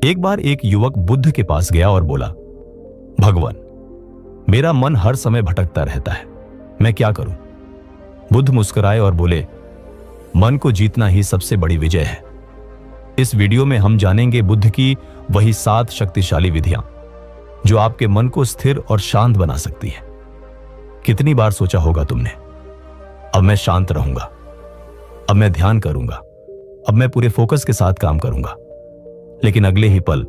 एक बार एक युवक बुद्ध के पास गया और बोला, भगवान, मेरा मन हर समय भटकता रहता है, मैं क्या करूं? बुद्ध मुस्कुराए और बोले, मन को जीतना ही सबसे बड़ी विजय है। इस वीडियो में हम जानेंगे बुद्ध की वही 7 शक्तिशाली विधियां जो आपके मन को स्थिर और शांत बना सकती है। कितनी बार सोचा होगा तुमने, अब मैं शांत रहूंगा, अब मैं ध्यान करूंगा, अब मैं पूरे फोकस के साथ काम करूंगा। लेकिन अगले ही पल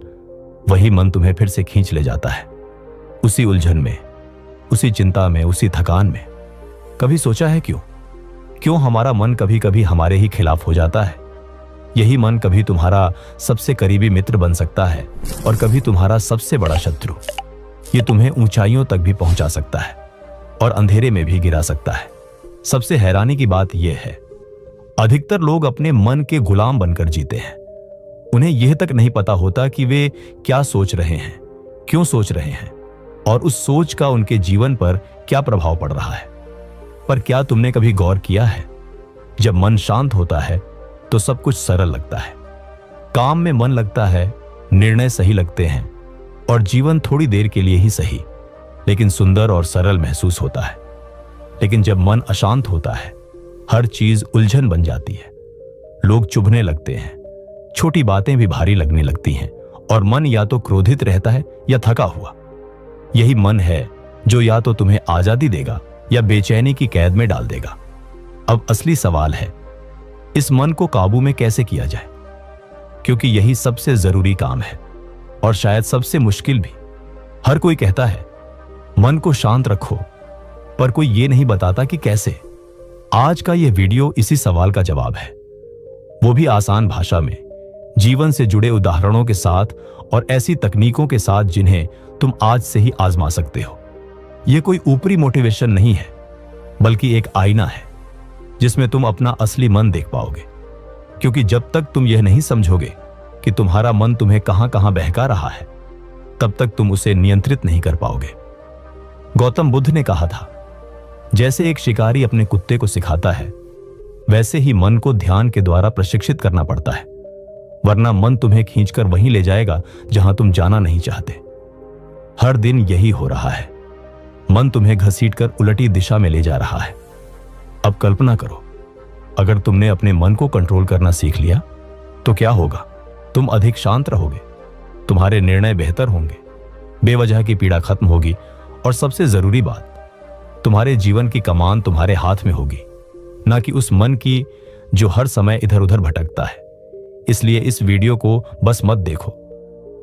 वही मन तुम्हें फिर से खींच ले जाता है, उसी उलझन में, उसी चिंता में, उसी थकान में। कभी सोचा है क्यों हमारा मन कभी कभी हमारे ही खिलाफ हो जाता है? यही मन कभी तुम्हारा सबसे करीबी मित्र बन सकता है और कभी तुम्हारा सबसे बड़ा शत्रु। ये तुम्हें ऊंचाइयों तक भी पहुंचा सकता है और अंधेरे में भी गिरा सकता है। सबसे हैरानी की बात यह है, अधिकतर लोग अपने मन के गुलाम बनकर जीते हैं। उन्हें यह तक नहीं पता होता कि वे क्या सोच रहे हैं, क्यों सोच रहे हैं और उस सोच का उनके जीवन पर क्या प्रभाव पड़ रहा है। पर क्या तुमने कभी गौर किया है, जब मन शांत होता है तो सब कुछ सरल लगता है, काम में मन लगता है, निर्णय सही लगते हैं और जीवन थोड़ी देर के लिए ही सही लेकिन सुंदर और सरल महसूस होता है। लेकिन जब मन अशांत होता है, हर चीज उलझन बन जाती है, लोग चुभने लगते हैं, छोटी बातें भी भारी लगने लगती हैं और मन या तो क्रोधित रहता है या थका हुआ। यही मन है जो या तो तुम्हें आजादी देगा या बेचैनी की कैद में डाल देगा। अब असली सवाल है, इस मन को काबू में कैसे किया जाए? क्योंकि यही सबसे जरूरी काम है और शायद सबसे मुश्किल भी। हर कोई कहता है मन को शांत रखो, पर कोई ये नहीं बताता कि कैसे। आज का यह वीडियो इसी सवाल का जवाब है, वो भी आसान भाषा में, जीवन से जुड़े उदाहरणों के साथ और ऐसी तकनीकों के साथ जिन्हें तुम आज से ही आजमा सकते हो। यह कोई ऊपरी मोटिवेशन नहीं है, बल्कि एक आईना है जिसमें तुम अपना असली मन देख पाओगे। क्योंकि जब तक तुम यह नहीं समझोगे कि तुम्हारा मन तुम्हें कहां कहां बहका रहा है, तब तक तुम उसे नियंत्रित नहीं कर पाओगे। गौतम बुद्ध ने कहा था, जैसे एक शिकारी अपने कुत्ते को सिखाता है, वैसे ही मन को ध्यान के द्वारा प्रशिक्षित करना पड़ता है, वरना मन तुम्हें खींचकर वहीं ले जाएगा जहां तुम जाना नहीं चाहते। हर दिन यही हो रहा है, मन तुम्हें घसीटकर उलटी दिशा में ले जा रहा है। अब कल्पना करो, अगर तुमने अपने मन को कंट्रोल करना सीख लिया तो क्या होगा? तुम अधिक शांत रहोगे, तुम्हारे निर्णय बेहतर होंगे, बेवजह की पीड़ा खत्म होगी और सबसे जरूरी बात, तुम्हारे जीवन की कमान तुम्हारे हाथ में होगी, ना कि उस मन की जो हर समय इधर उधर भटकता है। इसलिए इस वीडियो को बस मत देखो,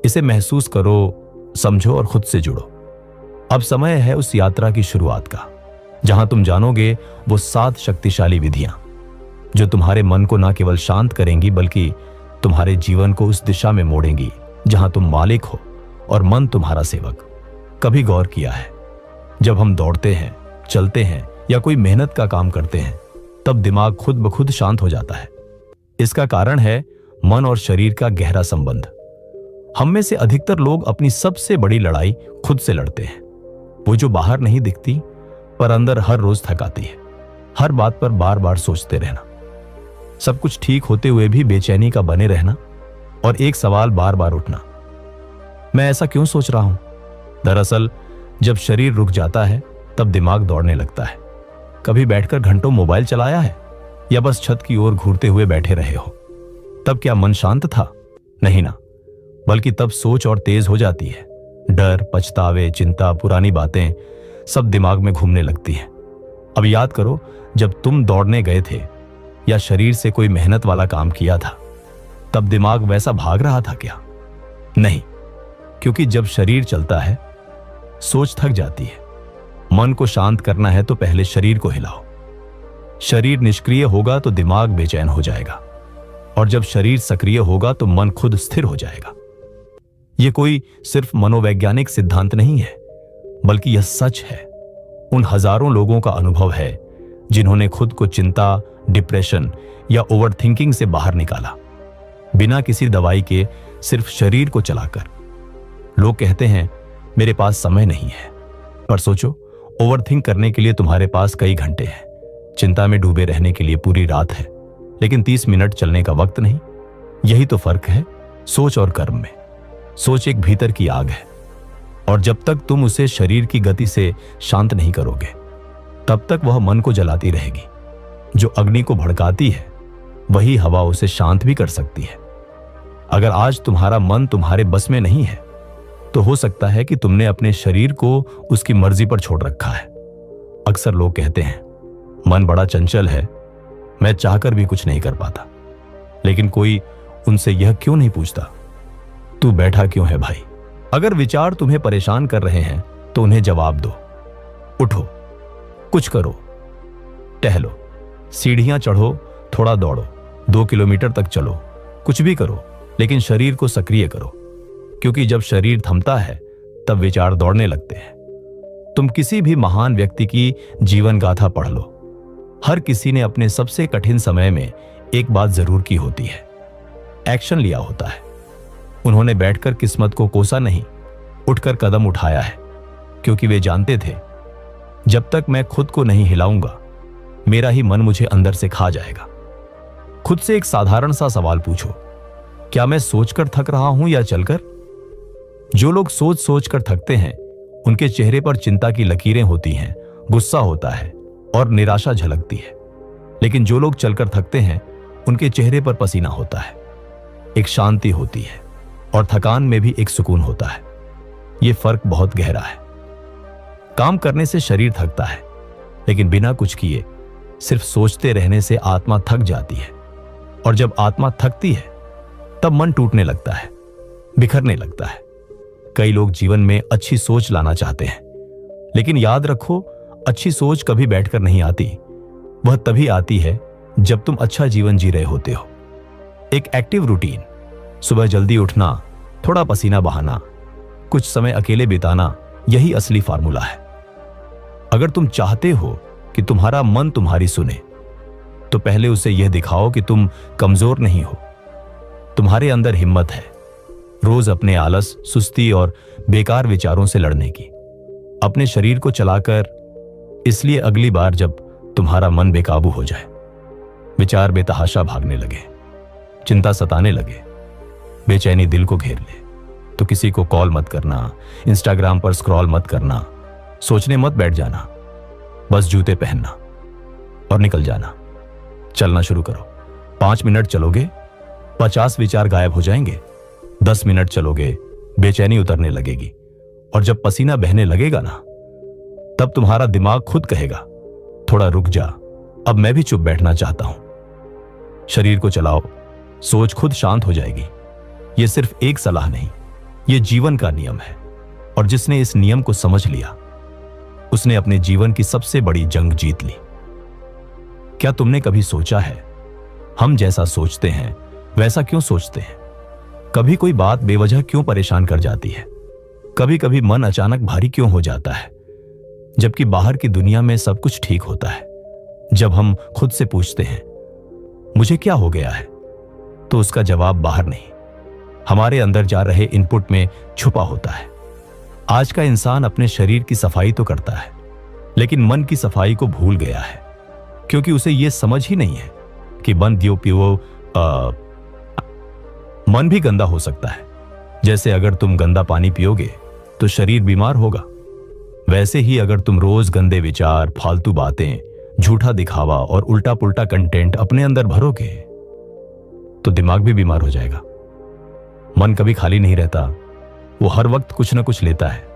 इसे महसूस करो, समझो और खुद से जुड़ो। अब समय है उस यात्रा की शुरुआत का, जहां तुम जानोगे वो 7 शक्तिशाली विधियां जो तुम्हारे मन को ना केवल शांत करेंगी बल्कि तुम्हारे जीवन को उस दिशा में मोड़ेंगी जहां तुम मालिक हो और मन तुम्हारा सेवक। कभी गौर किया है, जब हम दौड़ते हैं, चलते हैं या कोई मेहनत का काम करते हैं, तब दिमाग खुद ब खुद शांत हो जाता है। इसका कारण है मन और शरीर का गहरा संबंध। हम में से अधिकतर लोग अपनी सबसे बड़ी लड़ाई खुद से लड़ते हैं, वो जो बाहर नहीं दिखती पर अंदर हर रोज थकाती है। हर बात पर बार बार सोचते रहना, सब कुछ ठीक होते हुए भी बेचैनी का बने रहना और एक सवाल बार बार उठना, मैं ऐसा क्यों सोच रहा हूं? दरअसल जब शरीर रुक जाता है तब दिमाग दौड़ने लगता है। कभी बैठकर घंटों मोबाइल चलाया है या बस छत की ओर घूरते हुए बैठे रहे हो? तब क्या मन शांत था? नहीं ना, बल्कि तब सोच और तेज हो जाती है। डर, पछतावे, चिंता, पुरानी बातें सब दिमाग में घूमने लगती हैं। अब याद करो, जब तुम दौड़ने गए थे या शरीर से कोई मेहनत वाला काम किया था, तब दिमाग वैसा भाग रहा था क्या? नहीं, क्योंकि जब शरीर चलता है सोच थक जाती है। मन को शांत करना है तो पहले शरीर को हिलाओ। शरीर निष्क्रिय होगा तो दिमाग बेचैन हो जाएगा और जब शरीर सक्रिय होगा तो मन खुद स्थिर हो जाएगा। यह कोई सिर्फ मनोवैज्ञानिक सिद्धांत नहीं है, बल्कि यह सच है। उन हजारों लोगों का अनुभव है जिन्होंने खुद को चिंता, डिप्रेशन या ओवरथिंकिंग से बाहर निकाला, बिना किसी दवाई के, सिर्फ शरीर को चलाकर। लोग कहते हैं मेरे पास समय नहीं है, पर सोचो, ओवरथिंक करने के लिए तुम्हारे पास कई घंटे हैं, चिंता में डूबे रहने के लिए पूरी रात है, लेकिन 30 मिनट चलने का वक्त नहीं। यही तो फर्क है सोच और कर्म में। सोच एक भीतर की आग है, और जब तक तुम उसे शरीर की गति से शांत नहीं करोगे, तब तक वह मन को जलाती रहेगी। जो अग्नि को भड़काती है, वही हवा उसे शांत भी कर सकती है। अगर आज तुम्हारा मन तुम्हारे बस में नहीं है, तो हो सकता है कि तुमने अपने शरीर को उसकी मर्जी पर छोड़ रखा है। अक्सर लोग कहते हैं, मन बड़ा चंचल है, मैं चाहकर भी कुछ नहीं कर पाता। लेकिन कोई उनसे यह क्यों नहीं पूछता, तू बैठा क्यों है भाई? अगर विचार तुम्हें परेशान कर रहे हैं, तो उन्हें जवाब दो। उठो, कुछ करो, टहलो, सीढ़ियां चढ़ो, थोड़ा दौड़ो, 2 किलोमीटर तक चलो, कुछ भी करो, लेकिन शरीर को सक्रिय करो। क्योंकि जब शरीर थमता है, तब विचार दौड़ने लगते हैं। तुम किसी भी महान व्यक्ति की जीवन गाथा पढ़ लो, हर किसी ने अपने सबसे कठिन समय में एक बात जरूर की होती है, एक्शन लिया होता है। उन्होंने बैठकर किस्मत को कोसा नहीं, उठकर कदम उठाया है। क्योंकि वे जानते थे, जब तक मैं खुद को नहीं हिलाऊंगा, मेरा ही मन मुझे अंदर से खा जाएगा। खुद से एक साधारण सा सवाल पूछो, क्या मैं सोचकर थक रहा हूं या चलकर? जो लोग सोच सोच कर थकते हैं, उनके चेहरे पर चिंता की लकीरें होती हैं, गुस्सा होता है और निराशा झलकती है। लेकिन जो लोग चलकर थकते हैं, उनके चेहरे पर पसीना होता है, एक शांति होती है, और थकान में भी एक सुकून होता है। यह फर्क बहुत गहरा है। काम करने से शरीर थकता है, लेकिन बिना कुछ किए सिर्फ सोचते रहने से आत्मा थक जाती है। और जब आत्मा थकती है, तब मन टूटने लगता है, बिखरने लगता है। कई लोग जीवन में अच्छी सोच लाना चाहते हैं, लेकिन याद रखो, अच्छी सोच कभी बैठकर नहीं आती। वह तभी आती है जब तुम अच्छा जीवन जी रहे होते हो। एक एक्टिव रूटीन, सुबह जल्दी उठना, थोड़ा पसीना बहाना, कुछ समय अकेले बिताना, यही असली फार्मूला है। अगर तुम चाहते हो कि तुम्हारा मन तुम्हारी सुने, तो पहले उसे यह दिखाओ कि तुम कमजोर नहीं हो। तुम्हारे अंदर हिम्मत है रोज अपने आलस, सुस्ती और बेकार विचारों से लड़ने की। अपने शरीर को चलाकर, इसलिए अगली बार जब तुम्हारा मन बेकाबू हो जाए, विचार बेतहाशा भागने लगे, चिंता सताने लगे, बेचैनी दिल को घेर ले, तो किसी को कॉल मत करना, इंस्टाग्राम पर स्क्रॉल मत करना, सोचने मत बैठ जाना, बस जूते पहनना और निकल जाना। चलना शुरू करो। 5 मिनट चलोगे, 50 विचार गायब हो जाएंगे। 10 मिनट चलोगे, बेचैनी उतरने लगेगी। और जब पसीना बहने लगेगा ना, तब तुम्हारा दिमाग खुद कहेगा, थोड़ा रुक जा, अब मैं भी चुप बैठना चाहता हूं। शरीर को चलाओ, सोच खुद शांत हो जाएगी। यह सिर्फ एक सलाह नहीं, यह जीवन का नियम है। और जिसने इस नियम को समझ लिया, उसने अपने जीवन की सबसे बड़ी जंग जीत ली। क्या तुमने कभी सोचा है, हम जैसा सोचते हैं वैसा क्यों सोचते हैं? कभी कोई बात बेवजह क्यों परेशान कर जाती है? कभी कभी मन अचानक भारी क्यों हो जाता है, जबकि बाहर की दुनिया में सब कुछ ठीक होता है? जब हम खुद से पूछते हैं, मुझे क्या हो गया है, तो उसका जवाब बाहर नहीं, हमारे अंदर जा रहे इनपुट में छुपा होता है। आज का इंसान अपने शरीर की सफाई तो करता है, लेकिन मन की सफाई को भूल गया है, क्योंकि उसे यह समझ ही नहीं है कि मन दियो पियो मन भी गंदा हो सकता है। जैसे अगर तुम गंदा पानी पियोगे तो शरीर बीमार होगा, वैसे ही अगर तुम रोज गंदे विचार, फालतू बातें, झूठा दिखावा और उल्टा पुल्टा कंटेंट अपने अंदर भरोगे, तो दिमाग भी बीमार हो जाएगा। मन कभी खाली नहीं रहता, वो हर वक्त कुछ ना कुछ लेता है,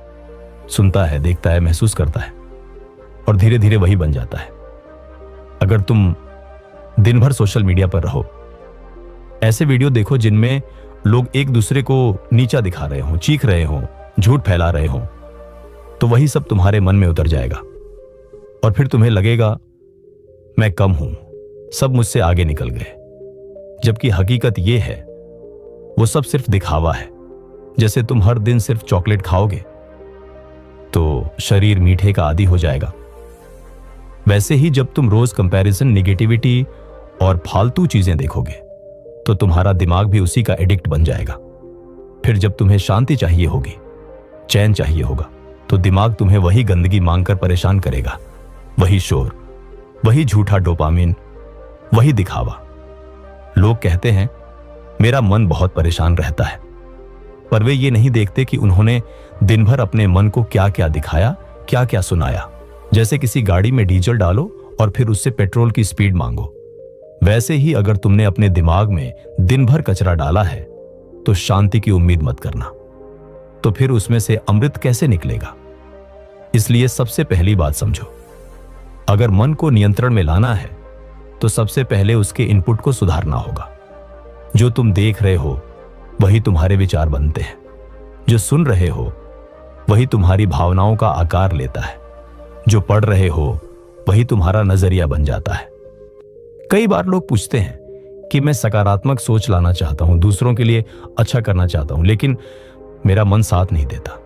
सुनता है, देखता है, महसूस करता है, और धीरे धीरे वही बन जाता है। अगर तुम दिन भर सोशल मीडिया पर रहो, ऐसे वीडियो देखो जिनमें लोग एक दूसरे को नीचा दिखा रहे हो, चीख रहे हो, झूठ फैला रहे हो, तो वही सब तुम्हारे मन में उतर जाएगा। और फिर तुम्हें लगेगा, मैं कम हूं, सब मुझसे आगे निकल गए। जबकि हकीकत यह है, वो सब सिर्फ दिखावा है। जैसे तुम हर दिन सिर्फ चॉकलेट खाओगे तो शरीर मीठे का आदी हो जाएगा, वैसे ही जब तुम रोज कंपैरिजन, निगेटिविटी और फालतू चीजें देखोगे, तो तुम्हारा दिमाग भी उसी का एडिक्ट बन जाएगा। फिर जब तुम्हें शांति चाहिए होगी, चैन चाहिए होगा, तो दिमाग तुम्हें वही गंदगी मांगकर परेशान करेगा, वही शोर, वही झूठा डोपामिन, वही दिखावा। लोग कहते हैं, मेरा मन बहुत परेशान रहता है, पर वे ये नहीं देखते कि उन्होंने दिन भर अपने मन को क्या क्या दिखाया, क्या क्या सुनाया। जैसे किसी गाड़ी में डीजल डालो और फिर उससे पेट्रोल की स्पीड मांगो, वैसे ही अगर तुमने अपने दिमाग में दिन भर कचरा डाला है तो शांति की उम्मीद मत करना, तो फिर उसमें से अमृत कैसे निकलेगा। इसलिए सबसे पहली बात समझो, अगर मन को नियंत्रण में लाना है तो सबसे पहले उसके इनपुट को सुधारना होगा। जो तुम देख रहे हो वही तुम्हारे विचार बनते हैं, जो सुन रहे हो वही तुम्हारी भावनाओं का आकार लेता है, जो पढ़ रहे हो वही तुम्हारा नजरिया बन जाता है। कई बार लोग पूछते हैं कि मैं सकारात्मक सोच लाना चाहता हूं, दूसरों के लिए अच्छा करना चाहता हूं, लेकिन मेरा मन साथ नहीं देता।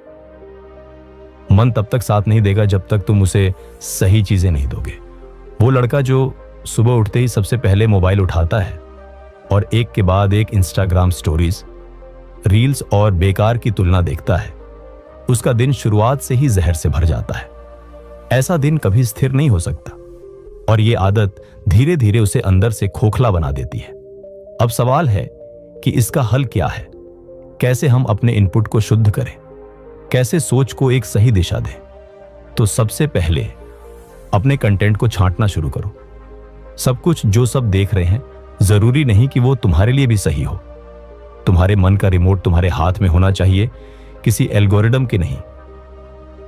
मन तब तक साथ नहीं देगा जब तक तुम उसे सही चीजें नहीं दोगे। वो लड़का जो सुबह उठते ही सबसे पहले मोबाइल उठाता है और एक के बाद एक इंस्टाग्राम स्टोरीज, रील्स और बेकार की तुलना देखता है, उसका दिन शुरुआत से ही जहर से भर जाता है। ऐसा दिन कभी स्थिर नहीं हो सकता और ये आदत धीरे धीरे उसे अंदर से खोखला बना देती है। अब सवाल है कि इसका हल क्या है, कैसे हम अपने इनपुट को शुद्ध करें, कैसे सोच को एक सही दिशा दें। तो सबसे पहले अपने कंटेंट को छांटना शुरू करो। सब कुछ जो सब देख रहे हैं जरूरी नहीं कि वो तुम्हारे लिए भी सही हो। तुम्हारे मन का रिमोट तुम्हारे हाथ में होना चाहिए, किसी एल्गोरिदम के नहीं।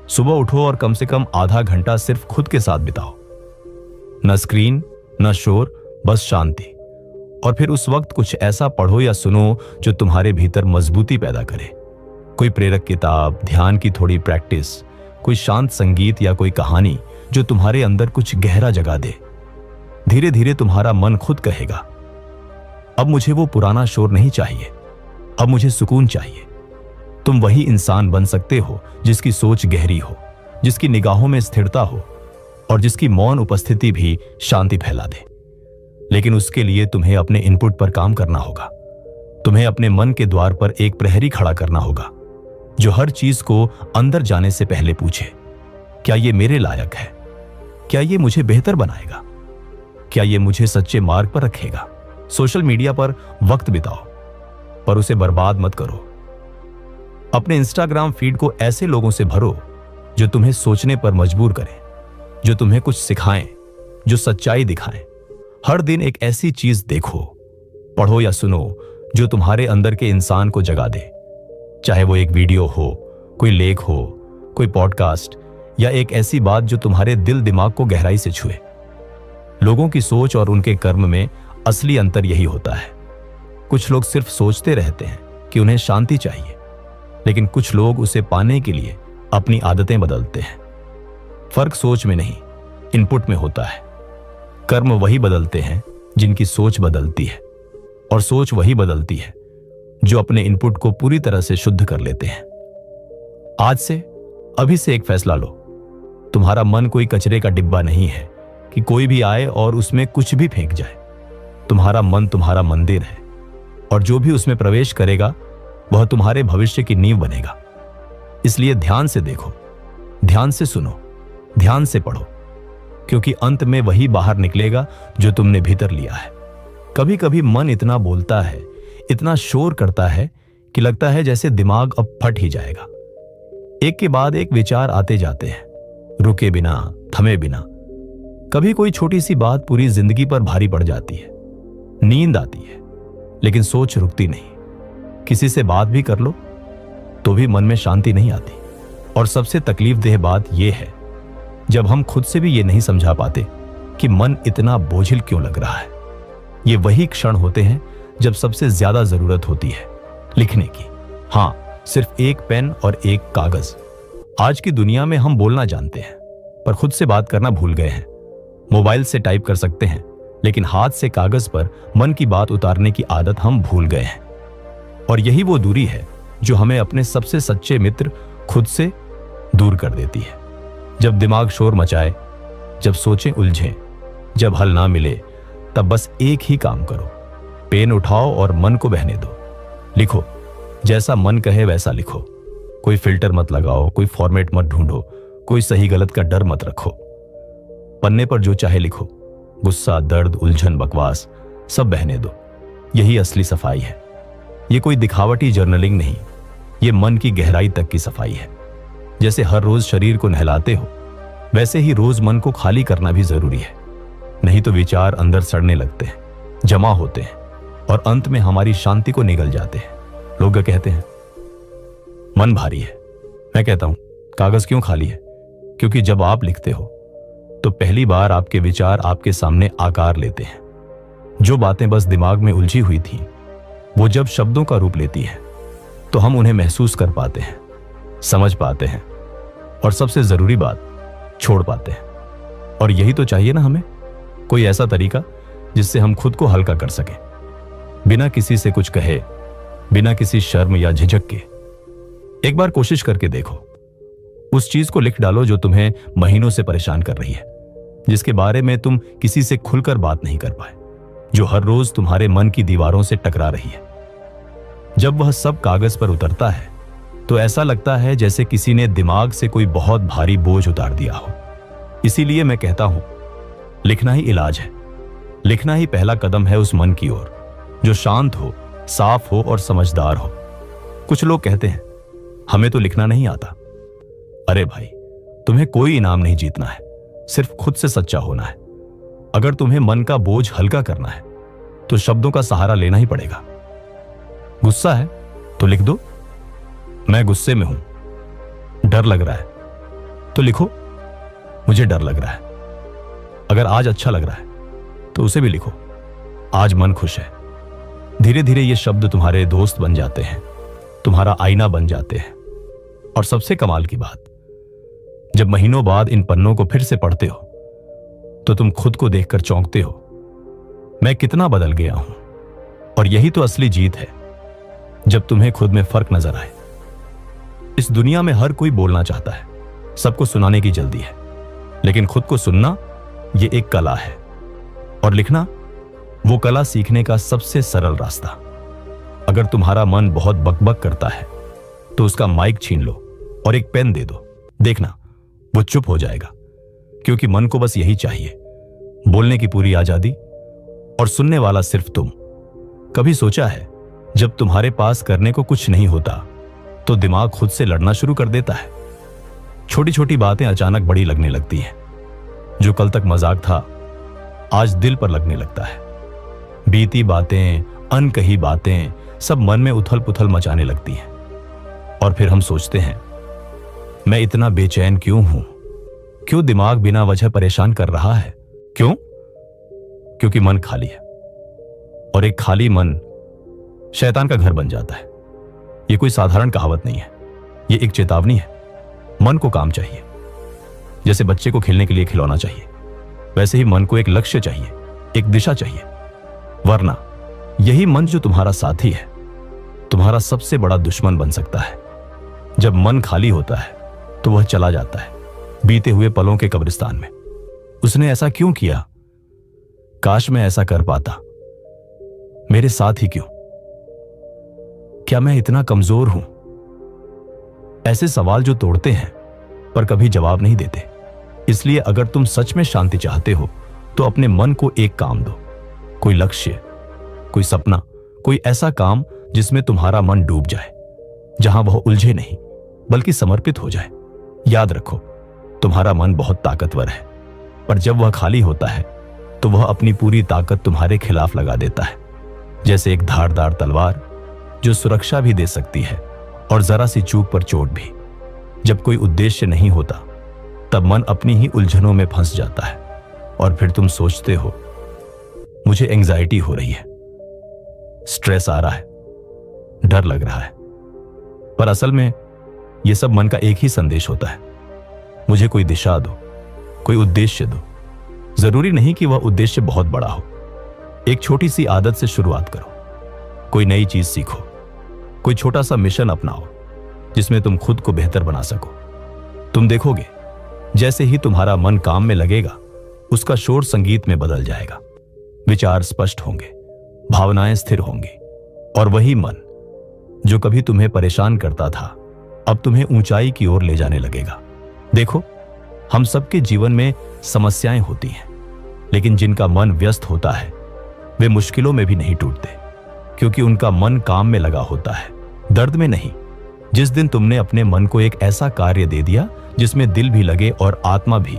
सुबह उठो और कम से कम आधा घंटा सिर्फ खुद के साथ बिताओ। न स्क्रीन, न शोर, बस शांति। और फिर उस वक्त कुछ ऐसा पढ़ो या सुनो जो तुम्हारे भीतर मजबूती पैदा करे। कोई प्रेरक किताब, ध्यान की थोड़ी प्रैक्टिस, कोई शांत संगीत या कोई कहानी जो तुम्हारे अंदर कुछ गहरा जगा दे। धीरे धीरे तुम्हारा मन खुद कहेगा, अब मुझे वो पुराना शोर नहीं चाहिए, अब मुझे सुकून चाहिए। तुम वही इंसान बन सकते हो जिसकी सोच गहरी हो, जिसकी निगाहों में स्थिरता हो और जिसकी मौन उपस्थिति भी शांति फैला दे। लेकिन उसके लिए तुम्हें अपने इनपुट पर काम करना होगा। तुम्हें अपने मन के द्वार पर एक प्रहरी खड़ा करना होगा जो हर चीज को अंदर जाने से पहले पूछे, क्या ये मेरे लायक है? क्या ये मुझे बेहतर बनाएगा? क्या ये मुझे सच्चे मार्ग पर रखेगा? सोशल मीडिया पर वक्त बिताओ, पर उसे बर्बाद मत करो। अपने इंस्टाग्राम फीड को ऐसे लोगों से भरो जो तुम्हें सोचने पर मजबूर करें, जो तुम्हें कुछ सिखाएं, जो सच्चाई दिखाएं। हर दिन एक ऐसी चीज देखो, पढ़ो या सुनो जो तुम्हारे अंदर के इंसान को जगा दे। चाहे वो एक वीडियो हो, कोई लेख हो, कोई पॉडकास्ट या एक ऐसी बात जो तुम्हारे दिल दिमाग को गहराई से छुए। लोगों की सोच और उनके कर्म में असली अंतर यही होता है। कुछ लोग सिर्फ सोचते रहते हैं कि उन्हें शांति चाहिए, लेकिन कुछ लोग उसे पाने के लिए अपनी आदतें बदलते हैं। फर्क सोच में नहीं, इनपुट में होता है। कर्म वही बदलते हैं जिनकी सोच बदलती है, और सोच वही बदलती है जो अपने इनपुट को पूरी तरह से शुद्ध कर लेते हैं। आज से, अभी से एक फैसला लो। तुम्हारा मन कोई कचरे का डिब्बा नहीं है कि कोई भी आए और उसमें कुछ भी फेंक जाए। तुम्हारा मन तुम्हारा मंदिर है, और जो भी उसमें प्रवेश करेगा वह तुम्हारे भविष्य की नींव बनेगा। इसलिए ध्यान से देखो, ध्यान से सुनो, ध्यान से पढ़ो, क्योंकि अंत में वही बाहर निकलेगा जो तुमने भीतर लिया है। कभी कभी मन इतना बोलता है, इतना शोर करता है कि लगता है जैसे दिमाग अब फट ही जाएगा। एक के बाद एक विचार आते जाते हैं, रुके बिना, थमे बिना। कभी कोई छोटी सी बात पूरी जिंदगी पर भारी पड़ जाती है। नींद आती है, लेकिन सोच रुकती नहीं। किसी से बात भी कर लो तो भी मन में शांति नहीं आती। और सबसे तकलीफदेह बात यह है जब हम खुद से भी ये नहीं समझा पाते कि मन इतना बोझिल क्यों लग रहा है। ये वही क्षण होते हैं जब सबसे ज्यादा जरूरत होती है लिखने की। हाँ, सिर्फ एक पेन और एक कागज। आज की दुनिया में हम बोलना जानते हैं, पर खुद से बात करना भूल गए हैं। मोबाइल से टाइप कर सकते हैं, लेकिन हाथ से कागज पर मन की बात उतारने की आदत हम भूल गए हैं। और यही वो दूरी है जो हमें अपने सबसे सच्चे मित्र खुद से दूर कर देती है। जब दिमाग शोर मचाए, जब सोचें उलझें, जब हल ना मिले, तब बस एक ही काम करो, पेन उठाओ और मन को बहने दो। लिखो, जैसा मन कहे वैसा लिखो। कोई फिल्टर मत लगाओ, कोई फॉर्मेट मत ढूंढो, कोई सही गलत का डर मत रखो। पन्ने पर जो चाहे लिखो, गुस्सा, दर्द, उलझन, बकवास सब बहने दो। यही असली सफाई है। ये कोई दिखावटी जर्नलिंग नहीं, ये मन की गहराई तक की सफाई है। जैसे हर रोज शरीर को नहलाते हो, वैसे ही रोज मन को खाली करना भी जरूरी है। नहीं तो विचार अंदर सड़ने लगते हैं, जमा होते हैं और अंत में हमारी शांति को निगल जाते हैं। लोग कहते हैं मन भारी है। मैं कहता हूं कागज क्यों खाली है? क्योंकि जब आप लिखते हो तो पहली बार आपके विचार आपके सामने आकार लेते हैं। जो बातें बस दिमाग में उलझी हुई थी, वो जब शब्दों का रूप लेती है तो हम उन्हें महसूस कर पाते हैं, समझ पाते हैं और सबसे जरूरी बात, छोड़ पाते हैं। और यही तो चाहिए ना हमें, कोई ऐसा तरीका जिससे हम खुद को हल्का कर सकें, बिना किसी से कुछ कहे, बिना किसी शर्म या झिझक के। एक बार कोशिश करके देखो, उस चीज को लिख डालो जो तुम्हें महीनों से परेशान कर रही है, जिसके बारे में तुम किसी से खुलकर बात नहीं कर पाए, जो हर रोज तुम्हारे मन की दीवारों से टकरा रही है। जब वह सब कागज पर उतरता है तो ऐसा लगता है जैसे किसी ने दिमाग से कोई बहुत भारी बोझ उतार दिया हो। इसीलिए मैं कहता हूं, लिखना ही इलाज है। लिखना ही पहला कदम है उस मन की ओर जो शांत हो, साफ हो और समझदार हो। कुछ लोग कहते हैं हमें तो लिखना नहीं आता। अरे भाई, तुम्हें कोई इनाम नहीं जीतना है, सिर्फ खुद से सच्चा होना है। अगर तुम्हें मन का बोझ हल्का करना है तो शब्दों का सहारा लेना ही पड़ेगा। गुस्सा है तो लिख दो, मैं गुस्से में हूं। डर लग रहा है तो लिखो, मुझे डर लग रहा है। अगर आज अच्छा लग रहा है तो उसे भी लिखो, आज मन खुश है। धीरे धीरे ये शब्द तुम्हारे दोस्त बन जाते हैं, तुम्हारा आईना बन जाते हैं। और सबसे कमाल की बात, जब महीनों बाद इन पन्नों को फिर से पढ़ते हो तो तुम खुद को देखकर चौंकते हो, मैं कितना बदल गया हूं। और यही तो असली जीत है, जब तुम्हें खुद में फर्क नजर आए। इस दुनिया में हर कोई बोलना चाहता है, सबको सुनाने की जल्दी है, लेकिन खुद को सुनना यह एक कला है। और लिखना वो कला सीखने का सबसे सरल रास्ता। अगर तुम्हारा मन बहुत बकबक करता है तो उसका माइक छीन लो और एक पेन दे दो, देखना वो चुप हो जाएगा। क्योंकि मन को बस यही चाहिए, बोलने की पूरी आजादी और सुनने वाला सिर्फ तुम। कभी सोचा है, जब तुम्हारे पास करने को कुछ नहीं होता तो दिमाग खुद से लड़ना शुरू कर देता है। छोटी छोटी बातें अचानक बड़ी लगने लगती हैं। जो कल तक मजाक था आज दिल पर लगने लगता है। बीती बातें, अनकही बातें सब मन में उथल पुथल मचाने लगती हैं। और फिर हम सोचते हैं, मैं इतना बेचैन क्यों हूं? क्यों दिमाग बिना वजह परेशान कर रहा है? क्यों? क्योंकि मन खाली है। और एक खाली मन शैतान का घर बन जाता है। यह कोई साधारण कहावत नहीं है, यह एक चेतावनी है। मन को काम चाहिए। जैसे बच्चे को खेलने के लिए खिलौना चाहिए, वैसे ही मन को एक लक्ष्य चाहिए, एक दिशा चाहिए। वरना यही मन जो तुम्हारा साथी है, तुम्हारा सबसे बड़ा दुश्मन बन सकता है। जब मन खाली होता है तो वह चला जाता है बीते हुए पलों के कब्रिस्तान में। उसने ऐसा क्यों किया? काश मैं ऐसा कर पाता। मेरे साथ ही क्यों? क्या मैं इतना कमजोर हूं? ऐसे सवाल जो तोड़ते हैं पर कभी जवाब नहीं देते। इसलिए अगर तुम सच में शांति चाहते हो तो अपने मन को एक काम दो, कोई लक्ष्य, कोई सपना, कोई ऐसा काम जिसमें तुम्हारा मन डूब जाए, जहां वह उलझे नहीं बल्कि समर्पित हो जाए। याद रखो, तुम्हारा मन बहुत ताकतवर है, पर जब वह खाली होता है तो वह अपनी पूरी ताकत तुम्हारे खिलाफ लगा देता है। जैसे एक धारदार तलवार जो सुरक्षा भी दे सकती है और जरा सी चूक पर चोट भी। जब कोई उद्देश्य नहीं होता तब मन अपनी ही उलझनों में फंस जाता है और फिर तुम सोचते हो, मुझे एंजाइटी हो रही है, स्ट्रेस आ रहा है, डर लग रहा है। पर असल में यह सब मन का एक ही संदेश होता है, मुझे कोई दिशा दो, कोई उद्देश्य दो। जरूरी नहीं कि वह उद्देश्य बहुत बड़ा हो। एक छोटी सी आदत से शुरुआत करो, कोई नई चीज सीखो, कोई छोटा सा मिशन अपनाओ जिसमें तुम खुद को बेहतर बना सको। तुम देखोगे, जैसे ही तुम्हारा मन काम में लगेगा, उसका शोर संगीत में बदल जाएगा। विचार स्पष्ट होंगे, भावनाएं स्थिर होंगी और वही मन जो कभी तुम्हें परेशान करता था अब तुम्हें ऊंचाई की ओर ले जाने लगेगा। देखो, हम सबके जीवन में समस्याएं होती हैं, लेकिन जिनका मन व्यस्त होता है वे मुश्किलों में भी नहीं टूटते, क्योंकि उनका मन काम में लगा होता है, दर्द में नहीं। जिस दिन तुमने अपने मन को एक ऐसा कार्य दे दिया जिसमें दिल भी लगे और आत्मा भी,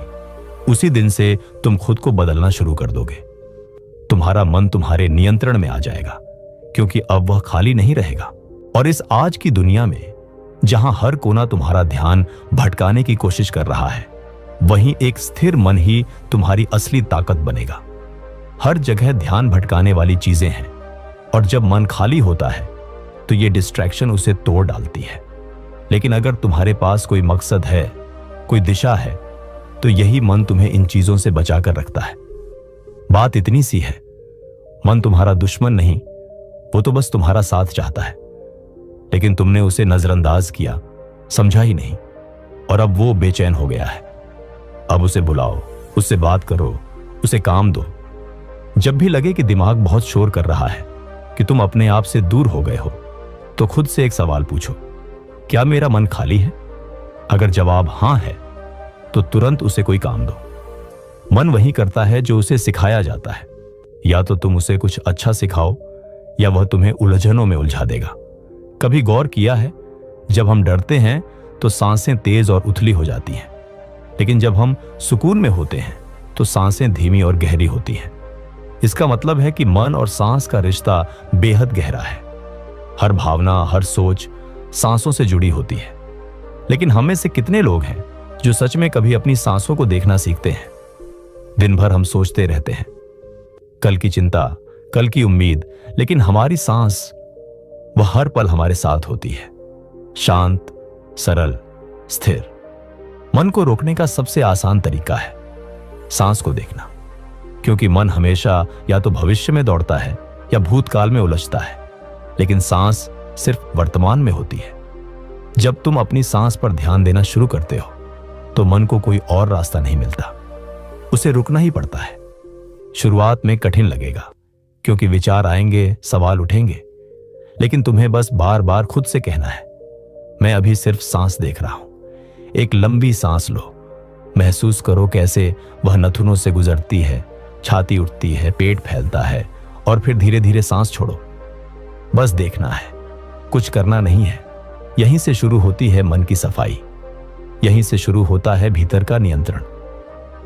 उसी दिन से तुम खुद को बदलना शुरू कर दोगे। तुम्हारा मन तुम्हारे नियंत्रण में आ जाएगा, क्योंकि अब वह खाली नहीं रहेगा। और इस आज की दुनिया में जहां हर कोना तुम्हारा ध्यान भटकाने की कोशिश कर रहा है, वहीं एक स्थिर मन ही तुम्हारी असली ताकत बनेगा। हर जगह ध्यान भटकाने वाली चीजें हैं, और जब मन खाली होता है तो ये डिस्ट्रैक्शन उसे तोड़ डालती है। लेकिन अगर तुम्हारे पास कोई मकसद है, कोई दिशा है, तो यही मन तुम्हें इन चीजों से बचाकर रखता है। बात इतनी सी है, मन तुम्हारा दुश्मन नहीं, वो तो बस तुम्हारा साथ चाहता है। लेकिन तुमने उसे नजरअंदाज किया, समझा ही नहीं, और अब वो बेचैन हो गया है। अब उसे बुलाओ, उससे बात करो, उसे काम दो। जब भी लगे कि दिमाग बहुत शोर कर रहा है, कि तुम अपने आप से दूर हो गए हो, तो खुद से एक सवाल पूछो, क्या मेरा मन खाली है? अगर जवाब हां है, तो तुरंत उसे कोई काम दो। मन वही करता है जो उसे सिखाया जाता है। या तो तुम उसे कुछ अच्छा सिखाओ, या वह तुम्हें उलझनों में उलझा देगा। कभी गौर किया है, जब हम डरते हैं तो सांसें तेज और उथली हो जाती हैं, लेकिन जब हम सुकून में होते हैं तो सांसें धीमी और गहरी होती हैं। इसका मतलब है कि मन और सांस का रिश्ता बेहद गहरा है। हर भावना, हर सोच सांसों से जुड़ी होती है। लेकिन हम में से कितने लोग हैं जो सच में कभी अपनी सांसों को देखना सीखते हैं? दिन भर हम सोचते रहते हैं, कल की चिंता, कल की उम्मीद, लेकिन हमारी सांस वह हर पल हमारे साथ होती है, शांत, सरल, स्थिर। मन को रोकने का सबसे आसान तरीका है सांस को देखना, क्योंकि मन हमेशा या तो भविष्य में दौड़ता है या भूतकाल में उलझता है, लेकिन सांस सिर्फ वर्तमान में होती है। जब तुम अपनी सांस पर ध्यान देना शुरू करते हो, तो मन को कोई और रास्ता नहीं मिलता, उसे रुकना ही पड़ता है। शुरुआत में कठिन लगेगा, क्योंकि विचार आएंगे, सवाल उठेंगे, लेकिन तुम्हें बस बार बार खुद से कहना है, मैं अभी सिर्फ सांस देख रहा हूं। एक लंबी सांस लो, महसूस करो कैसे वह नथुनों से गुजरती है, छाती उठती है, पेट फैलता है, और फिर धीरे धीरे सांस छोड़ो। बस देखना है, कुछ करना नहीं है। यहीं से शुरू होती है मन की सफाई, यहीं से शुरू होता है भीतर का नियंत्रण।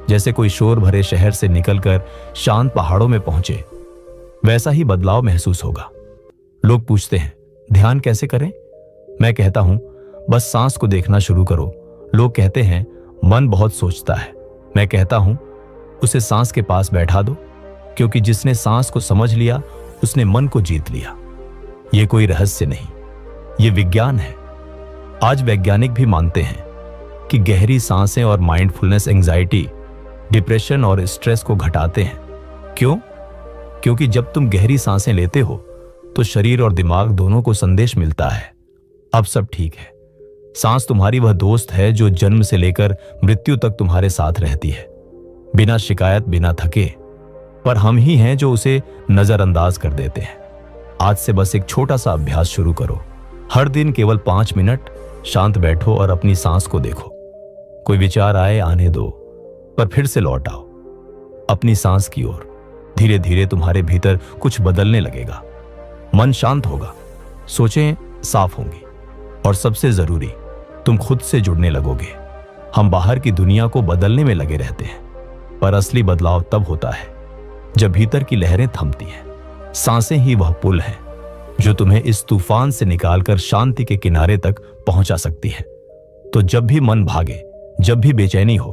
जैसे कोई शोर भरे शहर से निकलकर शांत पहाड़ों में पहुंचे, वैसा ही बदलाव महसूस होगा। लोग पूछते हैं, ध्यान कैसे करें? मैं कहता हूं, बस सांस को देखना शुरू करो। लोग कहते हैं, मन बहुत सोचता है। मैं कहता हूं, उसे सांस के पास बैठा दो, क्योंकि जिसने सांस को समझ लिया, उसने मन को जीत लिया। यह कोई रहस्य नहीं, यह विज्ञान है। आज वैज्ञानिक भी मानते हैं कि गहरी सांसें और माइंडफुलनेस एंजाइटी, डिप्रेशन और स्ट्रेस को घटाते हैं। क्यों? क्योंकि जब तुम गहरी सांसें लेते हो, तो शरीर और दिमाग दोनों को संदेश मिलता है, अब सब ठीक है। सांस तुम्हारी वह दोस्त है जो जन्म से लेकर मृत्यु तक तुम्हारे साथ रहती है, बिना शिकायत, बिना थके। पर हम ही हैं जो उसे नजरअंदाज कर देते हैं। आज से बस एक छोटा सा अभ्यास शुरू करो। हर दिन केवल 5 मिनट शांत बैठो और अपनी सांस को देखो। कोई विचार आए, आने दो, पर फिर से लौट आओ अपनी सांस की ओर। धीरे धीरे तुम्हारे भीतर कुछ बदलने लगेगा। मन शांत होगा, सोचें साफ होंगी, और सबसे जरूरी, तुम खुद से जुड़ने लगोगे। हम बाहर की दुनिया को बदलने में लगे रहते हैं, पर असली बदलाव तब होता है जब भीतर की लहरें थमती हैं। सांसें ही वह पुल है जो तुम्हें इस तूफान से निकालकर शांति के किनारे तक पहुंचा सकती है। तो जब भी मन भागे, जब भी बेचैनी हो,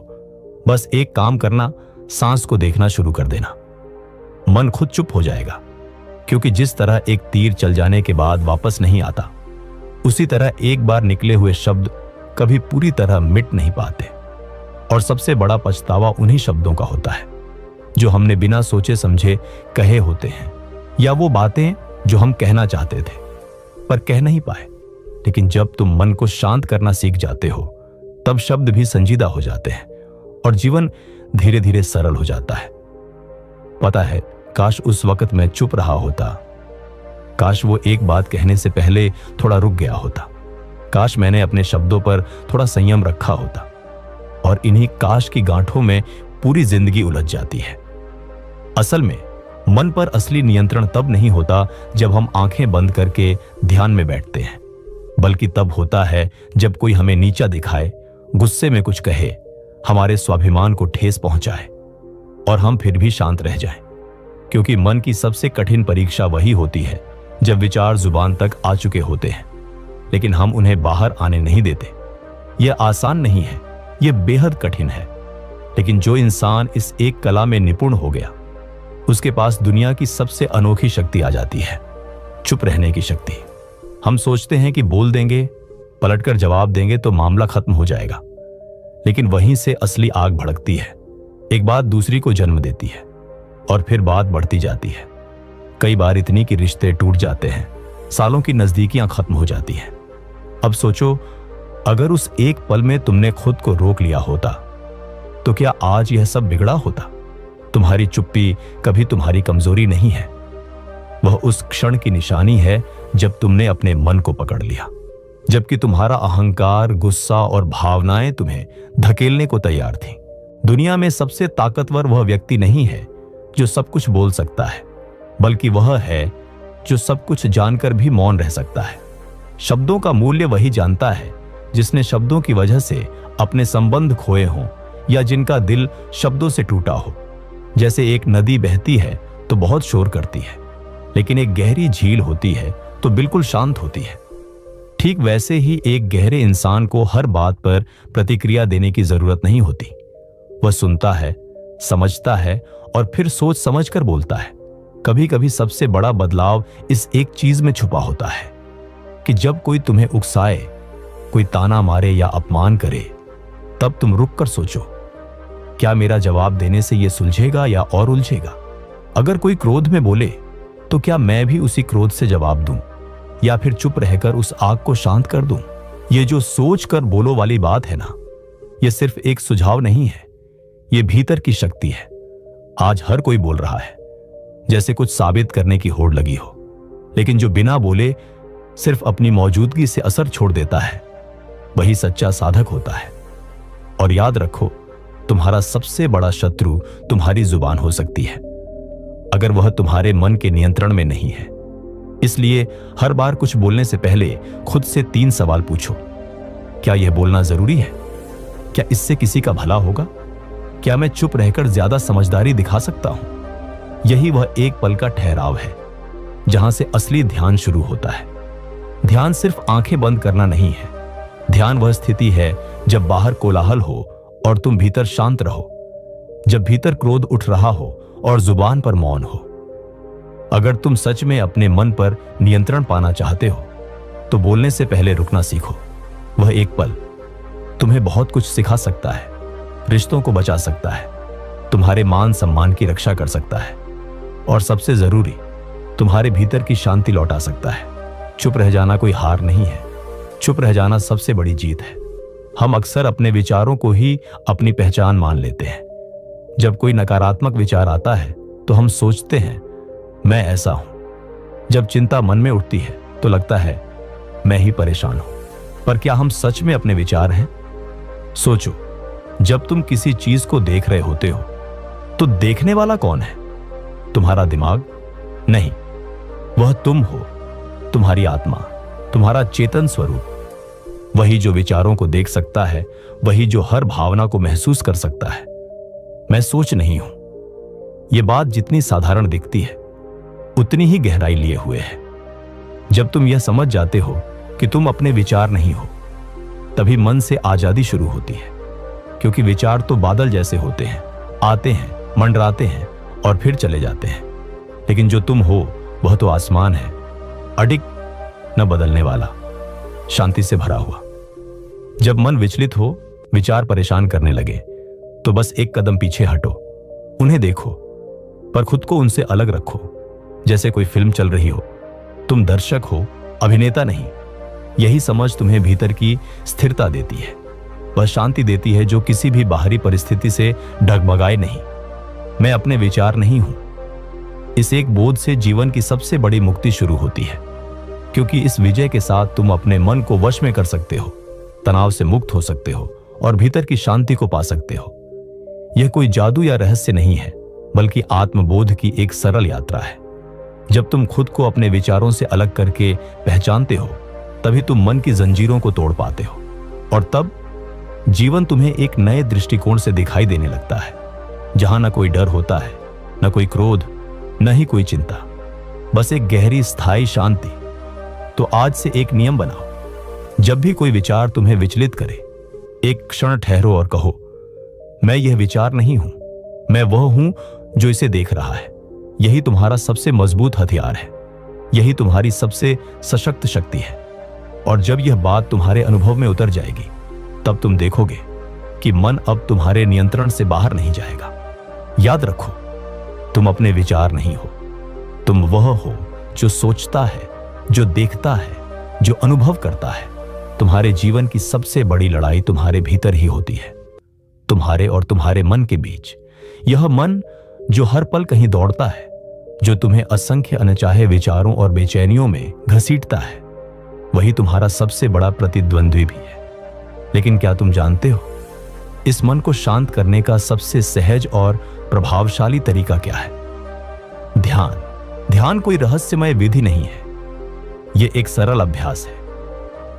बस एक काम करना, सांस को देखना शुरू कर देना। मन खुद चुप हो जाएगा, क्योंकि जिस तरह एक तीर चल जाने के बाद वापस नहीं आता, उसी तरह एक बार निकले हुए शब्द कभी पूरी तरह मिट नहीं पाते। और सबसे बड़ा पछतावा उन्हीं शब्दों का होता है जो हमने बिना सोचे समझे कहे होते हैं, या वो बातें जो हम कहना चाहते थे पर कह नहीं पाए। लेकिन जब तुम मन को शांत करना सीख जाते हो, तब शब्द भी संजीदा हो जाते हैं और जीवन धीरे धीरे सरल हो जाता है। पता है, काश उस वक्त मैं चुप रहा होता, काश वो एक बात कहने से पहले थोड़ा रुक गया होता, काश मैंने अपने शब्दों पर थोड़ा संयम रखा होता। और इन्हीं काश की गांठों में पूरी जिंदगी उलझ जाती है। असल में मन पर असली नियंत्रण तब नहीं होता जब हम आंखें बंद करके ध्यान में बैठते हैं, बल्कि तब होता है जब कोई हमें नीचा दिखाए, गुस्से में कुछ कहे, हमारे स्वाभिमान को ठेस पहुंचाए, और हम फिर भी शांत रह जाएं। क्योंकि मन की सबसे कठिन परीक्षा वही होती है जब विचार जुबान तक आ चुके होते हैं, लेकिन हम उन्हें बाहर आने नहीं देते। यह आसान नहीं है, यह बेहद कठिन है। लेकिन जो इंसान इस एक कला में निपुण हो गया, उसके पास दुनिया की सबसे अनोखी शक्ति आ जाती है, चुप रहने की शक्ति। हम सोचते हैं कि बोल देंगे, पलटकर जवाब देंगे तो मामला खत्म हो जाएगा, लेकिन वहीं से असली आग भड़कती है। एक बात दूसरी को जन्म देती है और फिर बात बढ़ती जाती है। कई बार इतनी कि रिश्ते टूट जाते हैं, सालों की नजदीकियां खत्म हो जाती हैं। अब सोचो, अगर उस एक पल में तुमने खुद को रोक लिया होता तो क्या आज यह सब बिगड़ा होता? तुम्हारी चुप्पी कभी तुम्हारी कमजोरी नहीं है, वह उस क्षण की निशानी है जब तुमने अपने मन को पकड़ लिया, जबकि तुम्हारा अहंकार, गुस्सा और भावनाएं तुम्हें धकेलने को तैयार थीं। दुनिया में सबसे ताकतवर वह व्यक्ति नहीं है जो सब कुछ बोल सकता है, बल्कि वह है जो सब कुछ जानकर भी मौन रह सकता है। शब्दों का मूल्य वही जानता है जिसने शब्दों की वजह से अपने संबंध खोए हों या जिनका दिल शब्दों से टूटा हो। जैसे एक नदी बहती है तो बहुत शोर करती है, लेकिन एक गहरी झील होती है तो बिल्कुल शांत होती है। ठीक वैसे ही एक गहरे इंसान को हर बात पर प्रतिक्रिया देने की जरूरत नहीं होती। वह सुनता है, समझता है और फिर सोच समझ कर बोलता है। कभी कभी सबसे बड़ा बदलाव इस एक चीज में छुपा होता है कि जब कोई तुम्हें उकसाए, कोई ताना मारे या अपमान करे, तब तुम रुक कर सोचो, क्या मेरा जवाब देने से यह सुलझेगा या और उलझेगा? अगर कोई क्रोध में बोले तो क्या मैं भी उसी क्रोध से जवाब दूं या फिर चुप रहकर उस आग को शांत कर दूं? ये जो सोच कर बोलो वाली बात है ना, यह सिर्फ एक सुझाव नहीं है, यह भीतर की शक्ति है। आज हर कोई बोल रहा है जैसे कुछ साबित करने की होड़ लगी हो, लेकिन जो बिना बोले सिर्फ अपनी मौजूदगी से असर छोड़ देता है, वही सच्चा साधक होता है। और याद रखो, तुम्हारा सबसे बड़ा शत्रु तुम्हारी जुबान हो सकती है, अगर वह तुम्हारे मन के नियंत्रण में नहीं है। इसलिए हर बार कुछ बोलने से पहले खुद से 3 सवाल पूछो। क्या यह बोलना जरूरी है? क्या इससे किसी का भला होगा? क्या मैं चुप रहकर ज्यादा समझदारी दिखा सकता हूं? यही वह एक पल का ठहराव है जहां से असली ध्यान शुरू होता है। ध्यान सिर्फ आंखें बंद करना नहीं है। ध्यान वह स्थिति है जब बाहर कोलाहल हो और तुम भीतर शांत रहो, जब भीतर क्रोध उठ रहा हो और जुबान पर मौन हो। अगर तुम सच में अपने मन पर नियंत्रण पाना चाहते हो तो बोलने से पहले रुकना सीखो। वह एक पल तुम्हें बहुत कुछ सिखा सकता है, रिश्तों को बचा सकता है, तुम्हारे मान सम्मान की रक्षा कर सकता है और सबसे जरूरी, तुम्हारे भीतर की शांति लौटा सकता है। चुप रह जाना कोई हार नहीं है, चुप रह जाना सबसे बड़ी जीत है। हम अक्सर अपने विचारों को ही अपनी पहचान मान लेते हैं। जब कोई नकारात्मक विचार आता है तो हम सोचते हैं मैं ऐसा हूं। जब चिंता मन में उठती है तो लगता है मैं ही परेशान हूं। पर क्या हम सच में अपने विचार हैं? सोचो, जब तुम किसी चीज को देख रहे होते हो तो देखने वाला कौन है? तुम्हारा दिमाग नहीं, वह तुम हो, तुम्हारी आत्मा, तुम्हारा चेतन स्वरूप। वही जो विचारों को देख सकता है, वही जो हर भावना को महसूस कर सकता है। मैं सोच नहीं हूं, यह बात जितनी साधारण दिखती है उतनी ही गहराई लिए हुए है। जब तुम यह समझ जाते हो कि तुम अपने विचार नहीं हो, तभी मन से आजादी शुरू होती है। क्योंकि विचार तो बादल जैसे होते हैं, आते हैं, मंडराते हैं और फिर चले जाते हैं। लेकिन जो तुम हो वह तो आसमान है, अडिग, न बदलने वाला, शांति से भरा हुआ। जब मन विचलित हो, विचार परेशान करने लगे, तो बस एक कदम पीछे हटो, उन्हें देखो, पर खुद को उनसे अलग रखो। जैसे कोई फिल्म चल रही हो, तुम दर्शक हो, अभिनेता नहीं। यही समझ तुम्हें भीतर की स्थिरता देती है, वह शांति देती है जो किसी भी बाहरी परिस्थिति से डगमगाए नहीं। मैं अपने विचार नहीं हूं। इस एक बोध से जीवन की सबसे बड़ी मुक्ति शुरू होती है, क्योंकि इस विजय के साथ तुम अपने मन को वश में कर सकते हो, तनाव से मुक्त हो सकते हो और भीतर की शांति को पा सकते हो। यह कोई जादू या रहस्य नहीं है, बल्कि आत्मबोध की एक सरल यात्रा है। जब तुम खुद को अपने विचारों से अलग करके पहचानते हो, तभी तुम मन की जंजीरों को तोड़ पाते हो, और तब जीवन तुम्हें एक नए दृष्टिकोण से दिखाई देने लगता है, जहां न कोई डर होता है, न कोई क्रोध, न ही कोई चिंता, बस एक गहरी स्थायी शांति। तो आज से एक नियम बनाओ, जब भी कोई विचार तुम्हें विचलित करे, एक क्षण ठहरो और कहो, मैं यह विचार नहीं हूं, मैं वह हूं जो इसे देख रहा है। यही तुम्हारा सबसे मजबूत हथियार है, यही तुम्हारी सबसे सशक्त शक्ति है। और जब यह बात तुम्हारे अनुभव में उतर जाएगी, तब तुम देखोगे कि मन अब तुम्हारे नियंत्रण से बाहर नहीं जाएगा। याद रखो, तुम अपने विचार नहीं हो, तुम वह हो जो सोचता है, जो देखता है, जो अनुभव करता है। तुम्हारे जीवन की सबसे बड़ी लड़ाई तुम्हारे भीतर ही होती है, तुम्हारे और तुम्हारे मन के बीच। यह मन जो हर पल कहीं दौड़ता है, जो तुम्हें असंख्य अनचाहे विचारों और बेचैनियों में घसीटता है, वही तुम्हारा सबसे बड़ा प्रतिद्वंद्वी भी है। लेकिन क्या तुम जानते हो, इस मन को शांत करने का सबसे सहज और प्रभावशाली तरीका क्या है? ध्यान। ध्यान कोई रहस्यमय विधि नहीं है, यह एक सरल अभ्यास है,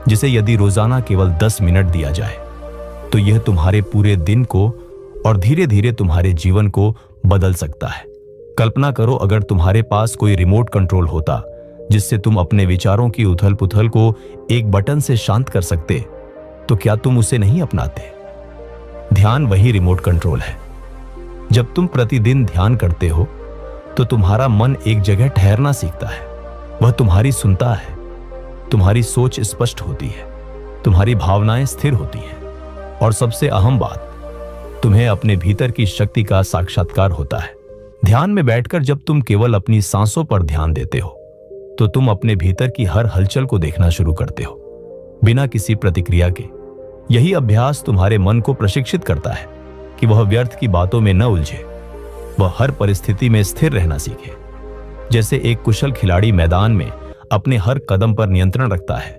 जिसे यदि रोजाना केवल 10 मिनट दिया जाए, तो यह तुम्हारे पूरे दिन को और धीरे धीरे तुम्हारे जीवन को बदल सकता है। कल्पना करो, अगर तुम्हारे पास कोई रिमोट कंट्रोल होता, जिससे तुम अपने विचारों की उथल पुथल को एक बटन से शांत कर सकते, तो क्या तुम उसे नहीं अपनाते? ध्यान वही रिमोट कंट्रोल है। जब तुम प्रतिदिन ध्यान करते हो, तो तुम्हारा मन एक जगह ठहरना सीखता है, वह तुम्हारी सुनता है, तुम्हारी सोच स्पष्ट होती है, तुम्हारी भावनाएं स्थिर होती हैं, और सबसे अहम बात, तुम्हें अपने भीतर की शक्ति का साक्षात्कार होता है। ध्यान में बैठकर जब तुम केवल अपनी सांसों पर ध्यान देते हो, तो तुम अपने भीतर की हर हलचल को देखना शुरू करते हो, बिना किसी प्रतिक्रिया के। यही अभ्यास तुम्हारे मन को प्रशिक्षित करता है कि वह व्यर्थ की बातों में न उलझे, वह हर परिस्थिति में स्थिर रहना सीखे। जैसे एक कुशल खिलाड़ी मैदान में अपने हर कदम पर नियंत्रण रखता है,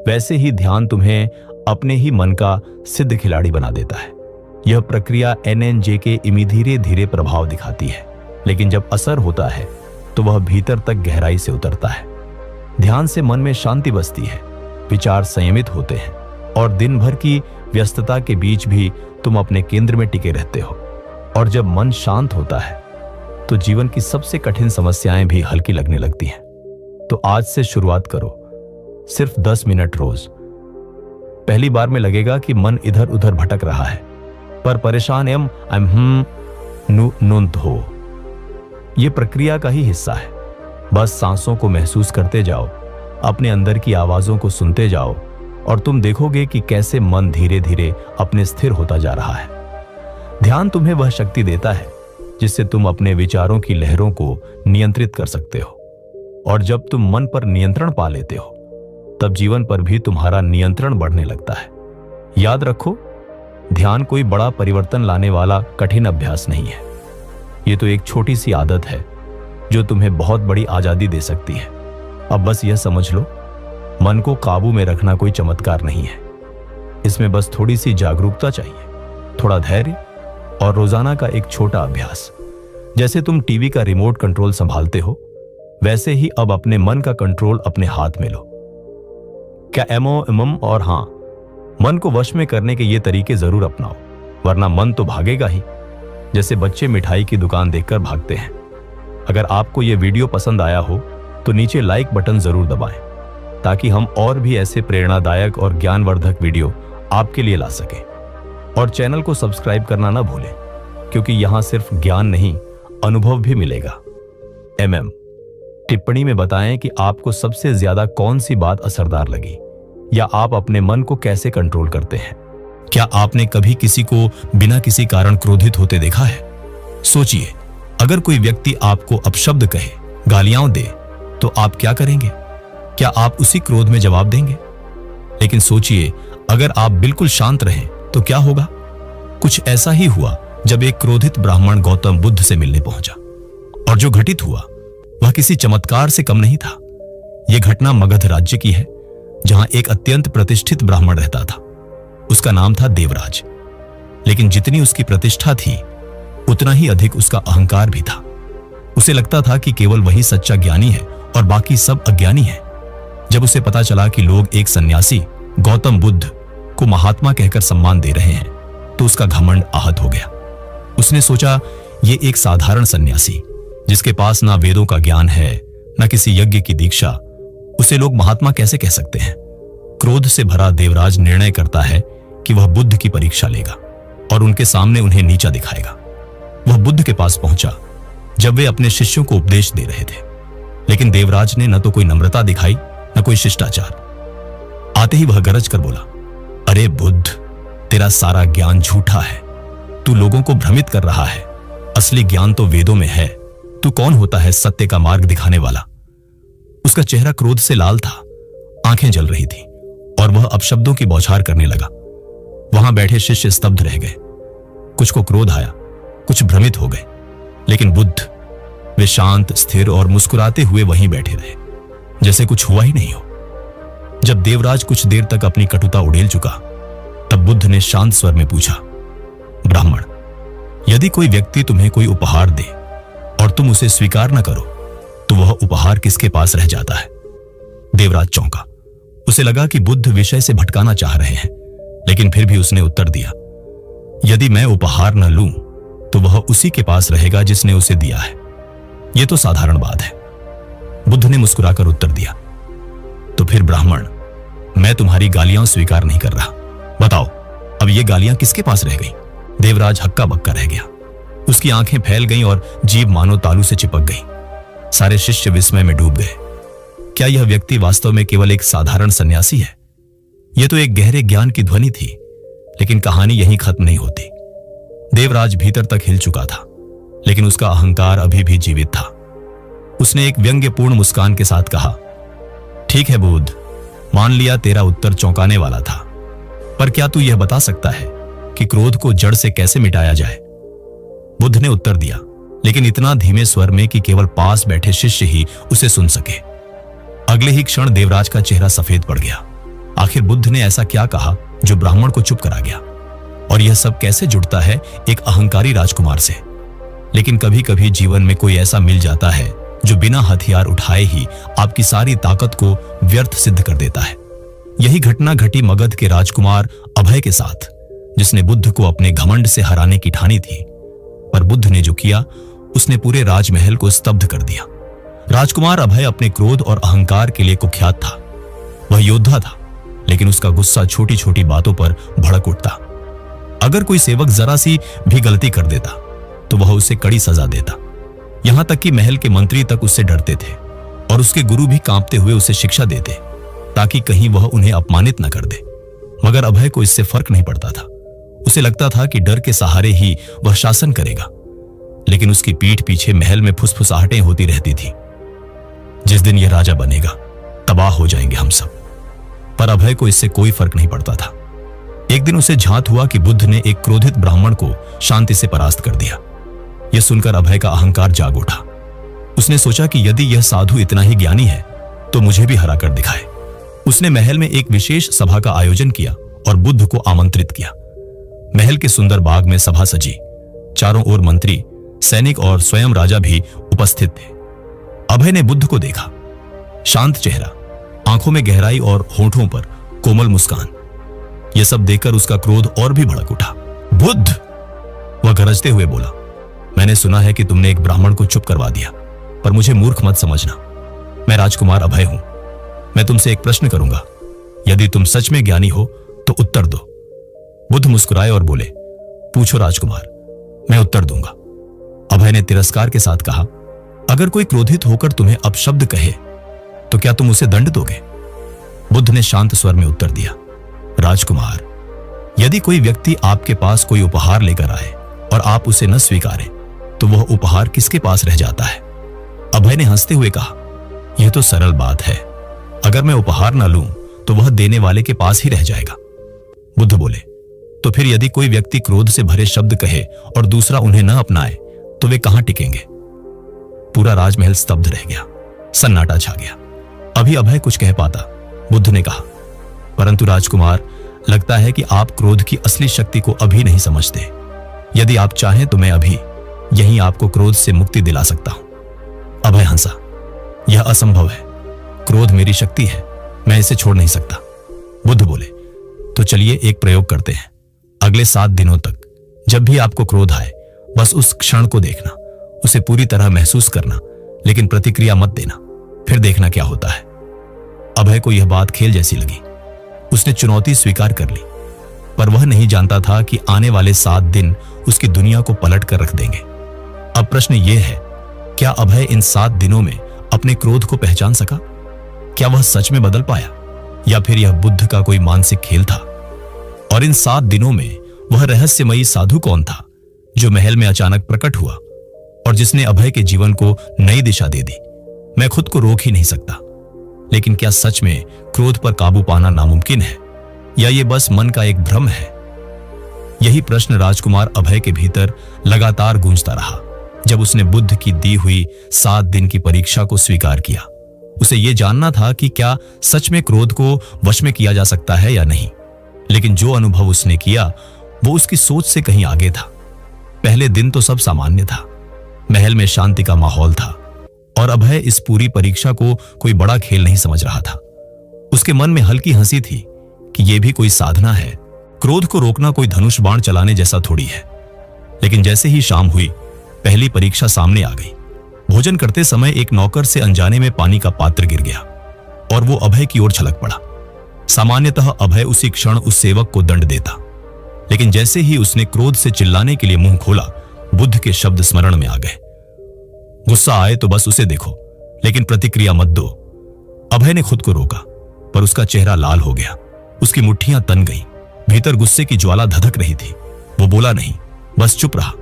वैसे ही ध्यान तुम्हें अपने ही मन का सिद्ध खिलाड़ी बना देता है। यह प्रक्रिया NNJ के धीरे धीरे प्रभाव दिखाती है, लेकिन जब असर होता है तो वह भीतर तक गहराई से उतरता है। ध्यान से मन में शांति बसती है, विचार संयमित होते हैं, और दिन भर की व्यस्तता के बीच भी तुम अपने केंद्र में टिके रहते हो। और जब मन शांत होता है, तो जीवन की सबसे कठिन समस्याएं भी हल्की लगने लगती हैं। तो आज से शुरुआत करो, सिर्फ 10 मिनट रोज। पहली बार में लगेगा कि मन इधर उधर भटक रहा है, पर परेशान हो। यह प्रक्रिया का ही हिस्सा है। बस सांसों को महसूस करते जाओ, अपने अंदर की आवाजों को सुनते जाओ, और तुम देखोगे कि कैसे मन धीरे धीरे अपने स्थिर होता जा रहा है। ध्यान तुम्हें वह शक्ति देता है जिससे तुम अपने विचारों की लहरों को नियंत्रित कर सकते हो। और जब तुम मन पर नियंत्रण पा लेते हो, तब जीवन पर भी तुम्हारा नियंत्रण बढ़ने लगता है। याद रखो, ध्यान कोई बड़ा परिवर्तन लाने वाला कठिन अभ्यास नहीं है। यह तो एक छोटी सी आदत है जो तुम्हें बहुत बड़ी आजादी दे सकती है। अब बस यह समझ लो, मन को काबू में रखना कोई चमत्कार नहीं है। इसमें बस थोड़ी सी जागरूकता चाहिए, थोड़ा धैर्य, और रोजाना का एक छोटा अभ्यास। जैसे तुम टीवी का रिमोट कंट्रोल संभालते हो, वैसे ही अब अपने मन का कंट्रोल अपने हाथ में लो। क्या और हां, मन को वश में करने के ये तरीके जरूर अपनाओ, वरना मन तो भागेगा ही, जैसे बच्चे मिठाई की दुकान देखकर भागते हैं। अगर आपको यह वीडियो पसंद आया हो, तो नीचे लाइक बटन जरूर दबाएं, ताकि हम और भी ऐसे प्रेरणादायक और ज्ञानवर्धक वीडियो आपके लिए ला सकें। और चैनल को सब्सक्राइब करना ना भूलें, क्योंकि यहां सिर्फ ज्ञान नहीं, अनुभव भी मिलेगा। टिप्पणी में बताएं कि आपको सबसे ज्यादा कौन सी बात असरदार लगी, या आप अपने मन को कैसे कंट्रोल करते हैं। क्या आपने कभी किसी को बिना किसी कारण क्रोधित होते देखा है? सोचिए, अगर कोई व्यक्ति आपको अपशब्द कहे, गालियां दे, तो आप क्या करेंगे? क्या आप उसी क्रोध में जवाब देंगे? लेकिन सोचिए, अगर आप बिल्कुल शांत रहें तो क्या होगा? कुछ ऐसा ही हुआ जब एक क्रोधित ब्राह्मण गौतम बुद्ध से मिलने पहुंचा, और जो घटित हुआ वह किसी चमत्कार से कम नहीं था। यह घटना मगध राज्य की है, जहां एक अत्यंत प्रतिष्ठित ब्राह्मण रहता था। उसका नाम था देवराज। लेकिन जितनी उसकी प्रतिष्ठा थी, उतना ही अधिक उसका अहंकार भी था। उसे लगता था कि केवल वही सच्चा ज्ञानी है और बाकी सब अज्ञानी है। जब उसे पता चला कि लोग एक सन्यासी गौतम बुद्ध को महात्मा कहकर सम्मान दे रहे हैं तो उसका घमंड आहत हो गया। उसने सोचा, ये एक साधारण सन्यासी जिसके पास ना वेदों का ज्ञान है न किसी यज्ञ की दीक्षा, उसे लोग महात्मा कैसे कह सकते हैं। क्रोध से भरा देवराज निर्णय करता है कि वह बुद्ध की परीक्षा लेगा और उनके सामने उन्हें नीचा दिखाएगा। वह बुद्ध के पास पहुंचा जब वे अपने शिष्यों को उपदेश दे रहे थे, लेकिन देवराज ने न तो कोई नम्रता दिखाई न कोई शिष्टाचार। आते ही वह गरज कर बोला, अरे बुद्ध, तेरा सारा ज्ञान झूठा है, तू लोगों को भ्रमित कर रहा है। असली ज्ञान तो वेदों में है। तू कौन होता है सत्य का मार्ग दिखाने वाला? उसका चेहरा क्रोध से लाल था, आंखें जल रही थी और वह अपशब्दों की बौछार करने लगा। वहां बैठे शिष्य स्तब्ध रह गए। कुछ को क्रोध आया, कुछ भ्रमित हो गए, लेकिन बुद्ध, वे शांत, स्थिर और मुस्कुराते हुए वहीं बैठे रहे, जैसे कुछ हुआ ही नहीं हो। जब देवराज कुछ देर तक अपनी कटुता उड़ेल चुका, तब बुद्ध ने शांत स्वर में पूछा, ब्राह्मण, यदि कोई व्यक्ति तुम्हें कोई उपहार दे और तुम उसे स्वीकार न करो तो वह उपहार किसके पास रह जाता है? देवराज चौंका। उसे लगा कि बुद्ध विषय से भटकाना चाह रहे हैं, लेकिन फिर भी उसने उत्तर दिया, यदि मैं उपहार न लूं तो वह उसी के पास रहेगा जिसने उसे दिया है। यह तो साधारण बात है। बुद्ध ने मुस्कुराकर उत्तर दिया, तो फिर ब्राह्मण, मैं तुम्हारी गालियां स्वीकार नहीं कर रहा। बताओ, अब ये गालियां किसके पास रह गई? देवराज हक्का बक्का रह गया। उसकी आंखें फैल गईं और जीभ मानो तालू से चिपक गई। सारे शिष्य विस्मय में डूब गए। क्या यह व्यक्ति वास्तव में केवल एक साधारण सन्यासी है? यह तो एक गहरे ज्ञान की ध्वनि थी, लेकिन कहानी यहीं खत्म नहीं होती। देवराज भीतर तक हिल चुका था, लेकिन उसका अहंकार अभी भी जीवित था। उसने एक व्यंग्यपूर्ण मुस्कान के साथ कहा, ठीक है बुद्ध, मान लिया तेरा उत्तर चौंकाने वाला था, पर क्या तू यह बता सकता है कि क्रोध को जड़ से कैसे मिटाया जाए? बुद्ध ने उत्तर दिया, लेकिन इतना धीमे स्वर में कि केवल पास बैठे शिष्य ही उसे सुन सके। अगले ही क्षण देवराज का चेहरा सफेद पड़ गया। आखिर बुद्ध ने ऐसा क्या कहा जो ब्राह्मण को चुप करा गया? और यह सब कैसे जुड़ता है एक अहंकारी राजकुमार से? लेकिन कभी कभी जीवन में कोई ऐसा मिल जाता है जो बिना हथियार उठाए ही आपकी सारी ताकत को व्यर्थ सिद्ध कर देता है। यही घटना घटी मगध के राजकुमार अभय के साथ, जिसने बुद्ध को अपने घमंड से हराने की ठानी थी। पर बुद्ध ने जो किया, उसने पूरे राजमहल को स्तब्ध कर दिया। राजकुमार अभय अपने क्रोध और अहंकार के लिए कुख्यात था। वह योद्धा था, लेकिन उसका गुस्सा छोटी छोटी बातों पर भड़क उठता। अगर कोई सेवक जरा सी भी गलती कर देता तो वह उसे कड़ी सजा देता। यहां तक कि महल के मंत्री तक उससे डरते थे और उसके गुरु भी कांपते हुए उसे शिक्षा देते, ताकि कहीं वह उन्हें अपमानित न कर दे। मगर अभय को इससे फर्क नहीं पड़ता था। उसे लगता था कि डर के सहारे ही वह शासन करेगा, लेकिन उसकी पीठ पीछे महल में फुसफुसाहटें होती रहती थी, जिस दिन यह राजा बनेगा तबाह हो जाएंगे हम सब। पर अभय को इससे कोई फर्क नहीं पड़ता था। एक दिन उसे झांत हुआ कि बुद्ध ने एक क्रोधित ब्राह्मण को शांति से परास्त कर दिया। यह सुनकर अभय का अहंकार जाग उठा। उसने सोचा कि यदि यह साधु इतना ही ज्ञानी है तो मुझे भी हरा कर दिखाए। उसने महल में एक विशेष सभा का आयोजन किया और बुद्ध को आमंत्रित किया। महल के सुंदर बाग में सभा सजी। चारों ओर मंत्री, सैनिक और स्वयं राजा भी उपस्थित थे। अभय ने बुद्ध को देखा। शांत चेहरा, आंखों में गहराई और होठों पर कोमल मुस्कान। यह सब देखकर उसका क्रोध और भी भड़क उठा। बुद्ध, वह गरजते हुए बोला, मैंने सुना है कि तुमने एक ब्राह्मण को चुप करवा दिया, पर मुझे मूर्ख मत समझना। मैं राजकुमार अभय हूं। मैं तुमसे एक प्रश्न करूंगा। यदि तुम सच में ज्ञानी हो तो उत्तर दो। बुद्ध मुस्कुराए और बोले, पूछो राजकुमार, मैं उत्तर दूंगा। अभय ने तिरस्कार के साथ कहा, अगर कोई क्रोधित होकर तुम्हें अपशब्द कहे तो क्या तुम उसे दंड दोगे? बुद्ध ने शांत स्वर में उत्तर दिया, राजकुमार, यदि कोई व्यक्ति आपके पास कोई उपहार लेकर आए और आप उसे न स्वीकारें तो वह उपहार किसके पास रह जाता है? अभय ने हंसते हुए कहा, यह तो सरल बात है। अगर मैं उपहार न लूं तो वह देने वाले के पास ही रह जाएगा। बुद्ध बोले, तो फिर यदि कोई व्यक्ति क्रोध से भरे शब्द कहे और दूसरा उन्हें न अपनाए तो वे कहां टिकेंगे? पूरा राजमहल स्तब्ध रह गया। सन्नाटा छा गया। अभी अभय कुछ कह पाता। बुद्ध ने कहा, परंतु राजकुमार, लगता है कि आप क्रोध की असली शक्ति को अभी नहीं समझते। यदि आप चाहें तो मैं अभी यहीं आपको क्रोध से मुक्ति दिला सकता हूं। अभय हंसा, यह असंभव है। क्रोध मेरी शक्ति है मैं इसे छोड़ नहीं सकता। बुद्ध बोले, तो चलिए एक प्रयोग करते हैं। अगले 7 दिनों तक जब भी आपको क्रोध आए, बस उस क्षण को देखना, उसे पूरी तरह महसूस करना, लेकिन प्रतिक्रिया मत देना, फिर देखना क्या होता है। अभय को यह बात खेल जैसी लगी। उसने चुनौती स्वीकार कर ली, पर वह नहीं जानता था कि आने वाले 7 दिन उसकी दुनिया को पलट कर रख देंगे। अब प्रश्न यह है, क्या अभय इन 7 दिनों में अपने क्रोध को पहचान सका? क्या वह सच में बदल पाया, या फिर यह बुद्ध का कोई मानसिक खेल था? और इन 7 दिनों में वह रहस्यमयी साधु कौन था जो महल में अचानक प्रकट हुआ और जिसने अभय के जीवन को नई दिशा दे दी? मैं खुद को रोक ही नहीं सकता, लेकिन क्या सच में क्रोध पर काबू पाना नामुमकिन है, या ये बस मन का एक भ्रम है? यही प्रश्न राजकुमार अभय के भीतर लगातार गूंजता रहा जब उसने बुद्ध की दी हुई 7 दिन की परीक्षा को स्वीकार किया। उसे यह जानना था कि क्या सच में क्रोध को वश में किया जा सकता है या नहीं, लेकिन जो अनुभव उसने किया वो उसकी सोच से कहीं आगे था। पहले दिन तो सब सामान्य था, महल में शांति का माहौल था, और अभय इस पूरी परीक्षा को कोई बड़ा खेल नहीं समझ रहा था। उसके मन में हल्की हंसी थी कि यह भी कोई साधना है, क्रोध को रोकना कोई धनुष बाण चलाने जैसा थोड़ी है। लेकिन जैसे ही शाम हुई, पहली परीक्षा सामने आ गई। भोजन करते समय एक नौकर से अनजाने में पानी का पात्र गिर गया और वो अभय की ओर छलक पड़ा। सामान्यतः अभय उसी क्षण उस सेवक को दंड देता, लेकिन जैसे ही उसने क्रोध से चिल्लाने के लिए मुंह खोला, बुद्ध के शब्द स्मरण में आ गए, गुस्सा आए तो बस उसे देखो, लेकिन प्रतिक्रिया मत दो। अभय ने खुद को रोका, पर उसका चेहरा लाल हो गया, उसकी मुट्ठियां तन गई, भीतर गुस्से की ज्वाला धधक रही थी। वो बोला नहीं, बस चुप रहा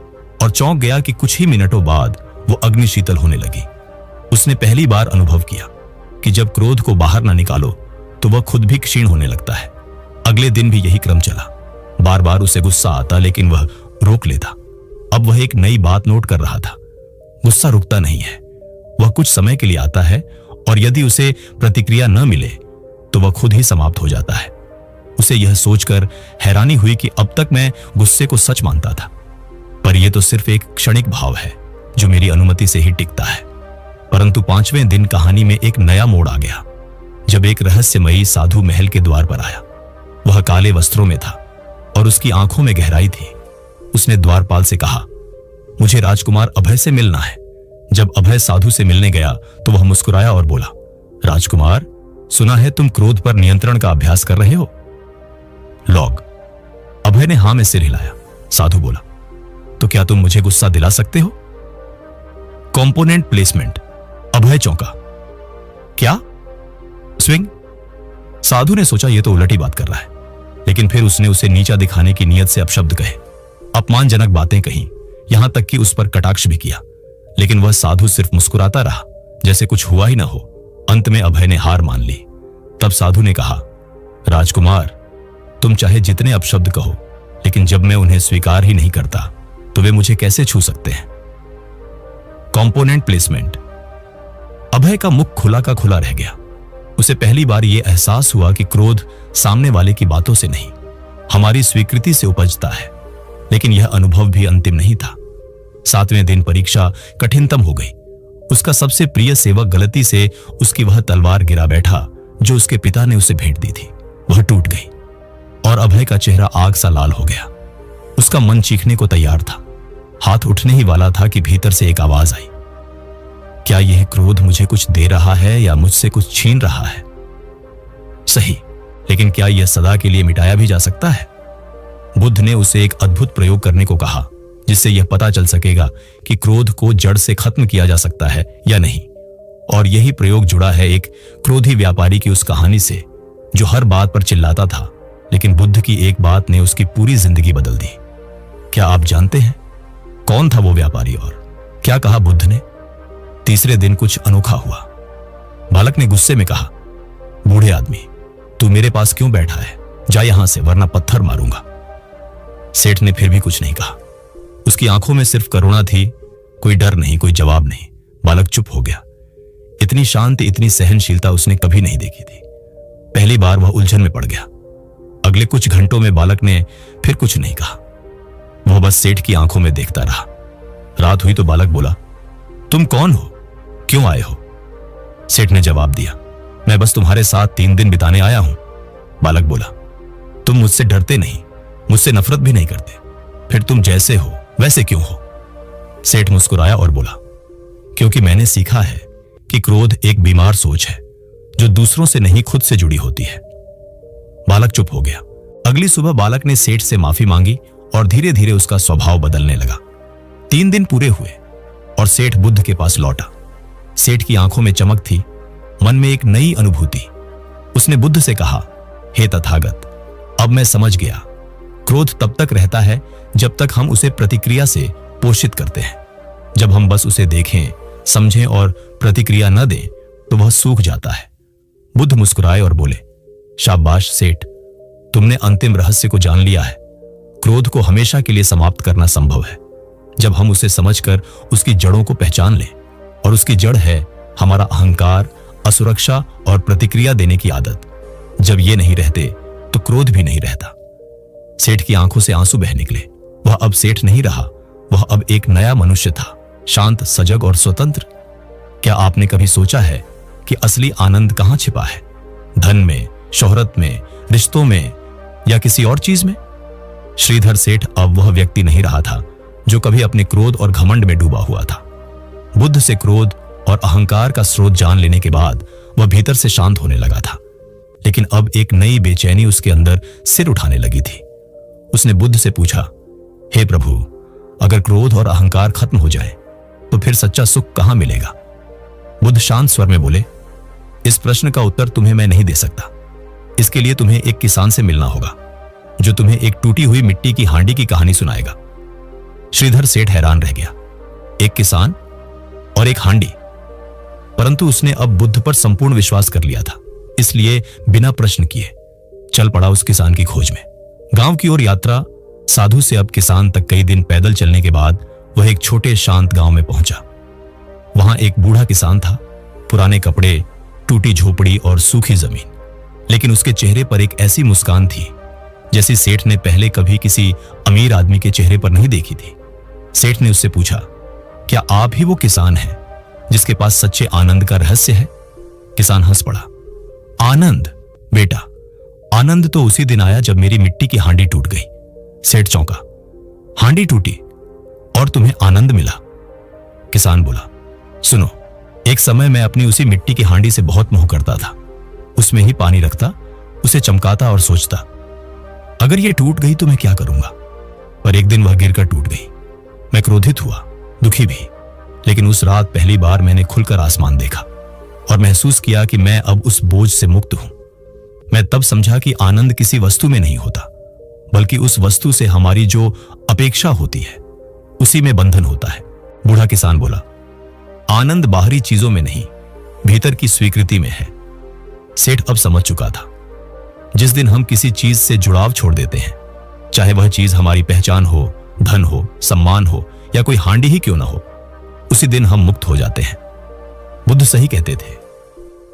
और चौंक गया कि कुछ ही मिनटों बाद वो अग्नि शीतल होने लगी। उसने पहली बार अनुभव किया कि जब क्रोध को बाहर ना निकालो तो वह खुद भी क्षीण होने लगता है। अगले दिन भी यही क्रम चला। बार बार उसे गुस्सा आता, लेकिन वह रोक लेता। अब वह एक नई बात नोट कर रहा था, गुस्सा रुकता नहीं है, वह कुछ समय के लिए आता है, और यदि उसे प्रतिक्रिया न मिले तो वह खुद ही समाप्त हो जाता है। उसे यह सोचकर हैरानी हुई कि अब तक मैं गुस्से को सच मानता था, पर यह तो सिर्फ एक क्षणिक भाव है जो मेरी अनुमति से ही टिकता है। परंतु 5वें दिन कहानी में एक नया मोड़ आ गया, जब एक रहस्यमयी साधु महल के द्वार पर आया। वह काले वस्त्रों में था और उसकी आंखों में गहराई थी। उसने द्वारपाल से कहा, मुझे राजकुमार अभय से मिलना है। जब अभय साधु से मिलने गया तो वह मुस्कुराया और बोला, राजकुमार, सुना है तुम क्रोध पर नियंत्रण का अभ्यास कर रहे हो। लॉग। अभय ने हां में सिर हिलाया। साधु बोला, तो क्या तुम मुझे गुस्सा दिला सकते हो? Component placement. अभय चौंका। क्या? स्विंग? साधु ने सोचा यह तो उलटी बात कर रहा है, लेकिन फिर उसने उसे नीचा दिखाने की नीयत से अपशब्द कहे, अपमानजनक बातें कही, यहां तक कि उस पर कटाक्ष भी किया, लेकिन वह साधु सिर्फ मुस्कुराता रहा, जैसे कुछ हुआ ही ना हो। अंत में अभय ने हार मान ली। तब साधु ने कहा, राजकुमार, तुम चाहे जितने अपशब्द कहो, लेकिन जब मैं उन्हें स्वीकार ही नहीं करता तो वे मुझे कैसे छू सकते हैं? Component placement. अभय का मुख खुला का खुला रह गया। उसे पहली बार यह एहसास हुआ कि क्रोध सामने वाले की बातों से नहीं, हमारी स्वीकृति से उपजता है। लेकिन यह अनुभव भी अंतिम नहीं था। 7वें दिन परीक्षा कठिनतम हो गई। उसका सबसे प्रिय सेवक गलती से उसकी वह तलवार गिरा बैठा जो उसके पिता ने उसे भेंट दी थी। वह टूट गई और अभय का चेहरा आग सा लाल हो गया। उसका मन चीखने को तैयार था, हाथ उठने ही वाला था कि भीतर से एक आवाज आई, क्या यह क्रोध मुझे कुछ दे रहा है या मुझसे कुछ छीन रहा है? सही, लेकिन क्या यह सदा के लिए मिटाया भी जा सकता है? बुद्ध ने उसे एक अद्भुत प्रयोग करने को कहा, जिससे यह पता चल सकेगा कि क्रोध को जड़ से खत्म किया जा सकता है या नहीं। और यही प्रयोग जुड़ा है एक क्रोधी व्यापारी की उस कहानी से, जो हर बात पर चिल्लाता था, लेकिन बुद्ध की एक बात ने उसकी पूरी जिंदगी बदल दी। क्या आप जानते हैं कौन था वो व्यापारी और क्या कहा बुद्ध ने? तीसरे दिन कुछ अनोखा हुआ। बालक ने गुस्से में कहा, बूढ़े आदमी, तू मेरे पास क्यों बैठा है? जा यहां से, वरना पत्थर मारूंगा। सेठ ने फिर भी कुछ नहीं कहा। उसकी आंखों में सिर्फ करुणा थी, कोई डर नहीं, कोई जवाब नहीं। बालक चुप हो गया। इतनी शांति, इतनी सहनशीलता उसने कभी नहीं देखी थी। पहली बार वह उलझन में पड़ गया। अगले कुछ घंटों में बालक ने फिर कुछ नहीं कहा। वह बस सेठ की आंखों में देखता रहा। रात हुई तो बालक बोला, तुम कौन हो? क्यों आए हो? सेठ ने जवाब दिया, मैं बस तुम्हारे साथ 3 दिन बिताने आया हूं। बालक बोला, तुम मुझसे डरते नहीं, मुझसे नफरत भी नहीं करते, फिर तुम जैसे हो वैसे क्यों हो? सेठ मुस्कुराया और बोला, क्योंकि मैंने सीखा है कि क्रोध एक बीमार सोच है जो दूसरों से नहीं खुद से जुड़ी होती है। बालक चुप हो गया। अगली सुबह बालक ने सेठ से माफी मांगी और धीरे धीरे उसका स्वभाव बदलने लगा। 3 दिन पूरे हुए और सेठ बुद्ध के पास लौटा। सेठ की आंखों में चमक थी, मन में एक नई अनुभूति। उसने बुद्ध से कहा, हे तथागत, अब मैं समझ गया, क्रोध तब तक रहता है जब तक हम उसे प्रतिक्रिया से पोषित करते हैं। जब हम बस उसे देखें, समझें और प्रतिक्रिया न दें तो वह सूख जाता है। बुद्ध मुस्कुराए और बोले, शाबाश सेठ, तुमने अंतिम रहस्य को जान लिया है। क्रोध को हमेशा के लिए समाप्त करना संभव है जब हम उसे समझकर उसकी जड़ों को पहचान लें, और उसकी जड़ है हमारा अहंकार, असुरक्षा और प्रतिक्रिया देने की आदत। जब ये नहीं रहते तो क्रोध भी नहीं रहता। सेठ की आंखों से आंसू बह निकले। वह अब सेठ नहीं रहा, वह अब एक नया मनुष्य था, शांत, सजग और स्वतंत्र। क्या आपने कभी सोचा है कि असली आनंद कहां छिपा है? धन में, शोहरत में, रिश्तों में या किसी और चीज में? श्रीधर सेठ अब वह व्यक्ति नहीं रहा था जो कभी अपने क्रोध और घमंड में डूबा हुआ था। बुद्ध से क्रोध और अहंकार का स्रोत जान लेने के बाद वह भीतर से शांत होने लगा था, लेकिन अब एक नई बेचैनी उसके अंदर सिर उठाने लगी थी। उसने बुद्ध से पूछा, हे प्रभु, अगर क्रोध और अहंकार खत्म हो जाए तो फिर सच्चा सुख कहां मिलेगा? बुद्ध शांत स्वर में बोले, इस प्रश्न का उत्तर तुम्हें मैं नहीं दे सकता। इसके लिए तुम्हें एक किसान से मिलना होगा जो तुम्हें एक टूटी हुई मिट्टी की हांडी की कहानी सुनाएगा। श्रीधर सेठ हैरान रह गया, एक किसान और एक हांडी। परंतु उसने अब बुद्ध पर संपूर्ण विश्वास कर लिया था, इसलिए बिना प्रश्न किए चल पड़ा उस किसान की खोज में। गांव की ओर यात्रा साधु से अब किसान तक कई दिन पैदल चलने के बाद वह एक छोटे शांत गांव में पहुंचा। वहां एक बूढ़ा किसान था, पुराने कपड़े, टूटी झोपड़ी और सूखी जमीन, लेकिन उसके चेहरे पर एक ऐसी मुस्कान थी जैसी सेठ ने पहले कभी किसी अमीर आदमी के चेहरे पर नहीं देखी थी। सेठ ने उससे पूछा, क्या आप ही वो किसान हैं जिसके पास सच्चे आनंद का रहस्य है? किसान हंस पड़ा, आनंद? बेटा, आनंद तो उसी दिन आया जब मेरी मिट्टी की हांडी टूट गई। सेठ चौंका, हांडी टूटी और तुम्हें आनंद मिला? किसान बोला, सुनो, एक समय मैं अपनी उसी मिट्टी की हांडी से बहुत मोह करता था। उसमें ही पानी रखता, उसे चमकाता और सोचता, अगर ये टूट गई तो मैं क्या करूंगा? पर एक दिन वह गिरकर टूट गई। मैं क्रोधित हुआ, दुखी भी, लेकिन उस रात पहली बार मैंने खुलकर आसमान देखा और महसूस किया कि मैं अब उस बोझ से मुक्त हूं। मैं तब समझा कि आनंद किसी वस्तु में नहीं होता, बल्कि उस वस्तु से हमारी जो अपेक्षा होती है उसी में बंधन होता है। बूढ़ा किसान बोला, आनंद बाहरी चीजों में नहीं, भीतर की स्वीकृति में है। सेठ अब समझ चुका था, जिस दिन हम किसी चीज से जुड़ाव छोड़ देते हैं, चाहे वह चीज हमारी पहचान हो, धन हो, सम्मान हो या कोई हांडी ही क्यों ना हो, उसी दिन हम मुक्त हो जाते हैं। बुद्ध सही कहते थे,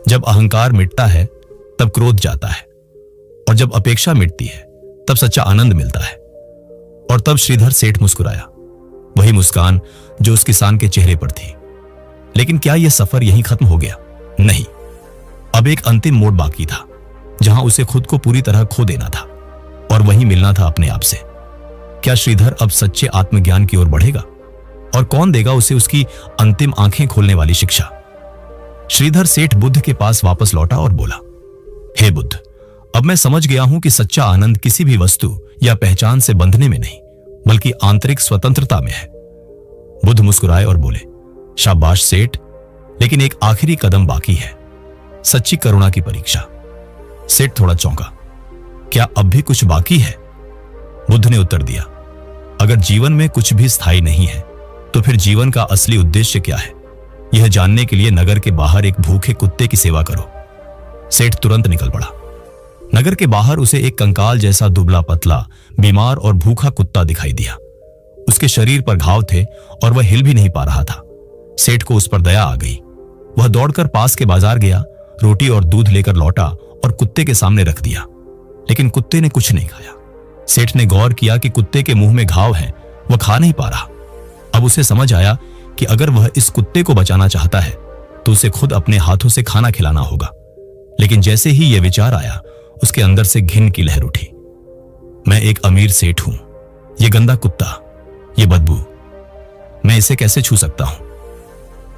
जब अहंकार मिटता है तब क्रोध जाता है, और जब अपेक्षा मिटती है तब सच्चा आनंद मिलता है। और तब श्रीधर सेठ मुस्कुराया, वही मुस्कान जो उस किसान के चेहरे पर थी। लेकिन क्या यह सफर यहीं खत्म हो गया? नहीं, अब एक अंतिम मोड़ बाकी था, जहां उसे खुद को पूरी तरह खो देना था और वहीं मिलना था अपने आप से। क्या श्रीधर अब सच्चे आत्मज्ञान की ओर बढ़ेगा? और कौन देगा उसे उसकी अंतिम आंखें खोलने वाली शिक्षा? श्रीधर सेठ बुद्ध के पास वापस लौटा और बोला, हे बुद्ध, अब मैं समझ गया हूं कि सच्चा आनंद किसी भी वस्तु या पहचान से बंधने में नहीं, बल्कि आंतरिक स्वतंत्रता में है। बुद्ध मुस्कुराए और बोले, शाबाश सेठ, लेकिन एक आखिरी कदम बाकी है, सच्ची करुणा की परीक्षा। सेठ थोड़ा चौंका, क्या अब भी कुछ बाकी है? बुद्ध ने उत्तर दिया, अगर जीवन में कुछ भी स्थायी नहीं है तो फिर जीवन का असली उद्देश्य क्या है, यह जानने के लिए नगर के बाहर एक भूखे कुत्ते की सेवा करो। सेठ तुरंत निकल पड़ा। नगर के बाहर उसे एक कंकाल जैसा दुबला पतला, बीमार और भूखा कुत्ता दिखाई दिया। उसके शरीर पर घाव थे और वह हिल भी नहीं पा रहा था। सेठ को उस पर दया आ गई। वह दौड़कर पास के बाजार गया, रोटी और दूध लेकर लौटा और कुत्ते के सामने रख दिया, लेकिन कुत्ते ने कुछ नहीं खाया। सेठ ने गौर किया कि कुत्ते के मुंह में घाव है, वह खा नहीं पा रहा। अब उसे समझ आया कि अगर वह इस कुत्ते को बचाना चाहता है तो उसे खुद अपने हाथों से खाना खिलाना होगा। लेकिन जैसे ही यह विचार आया, उसके अंदर से घिन की लहर उठी। मैं एक अमीर सेठ हूं, यह गंदा कुत्ता, यह बदबू, मैं इसे कैसे छू सकता हूं?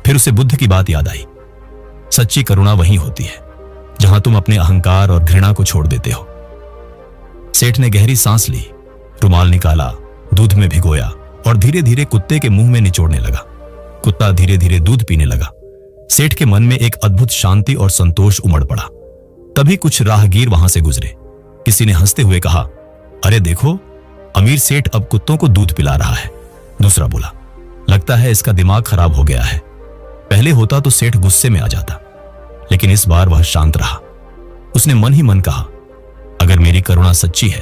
फिर उसे बुद्ध की बात याद आई। सच्ची करुणा वहीं होती है जहां तुम अपने अहंकार और घृणा को छोड़ देते हो। सेठ ने गहरी सांस ली, रुमाल निकाला, दूध में भिगोया और धीरे धीरे कुत्ते के मुंह में निचोड़ने लगा। कुत्ता धीरे धीरे दूध पीने लगा। सेठ के मन में एक अद्भुत शांति और संतोष उमड़ पड़ा। तभी कुछ राहगीर वहां से गुजरे। किसी ने हंसते हुए कहा, अरे देखो, अमीर सेठ अब कुत्तों को दूध पिला रहा है। दूसरा बोला, लगता है इसका दिमाग खराब हो गया है। पहले होता तो सेठ गुस्से में आ जाता, लेकिन इस बार वह शांत रहा। उसने मन ही मन कहा, अगर मेरी करुणा सच्ची है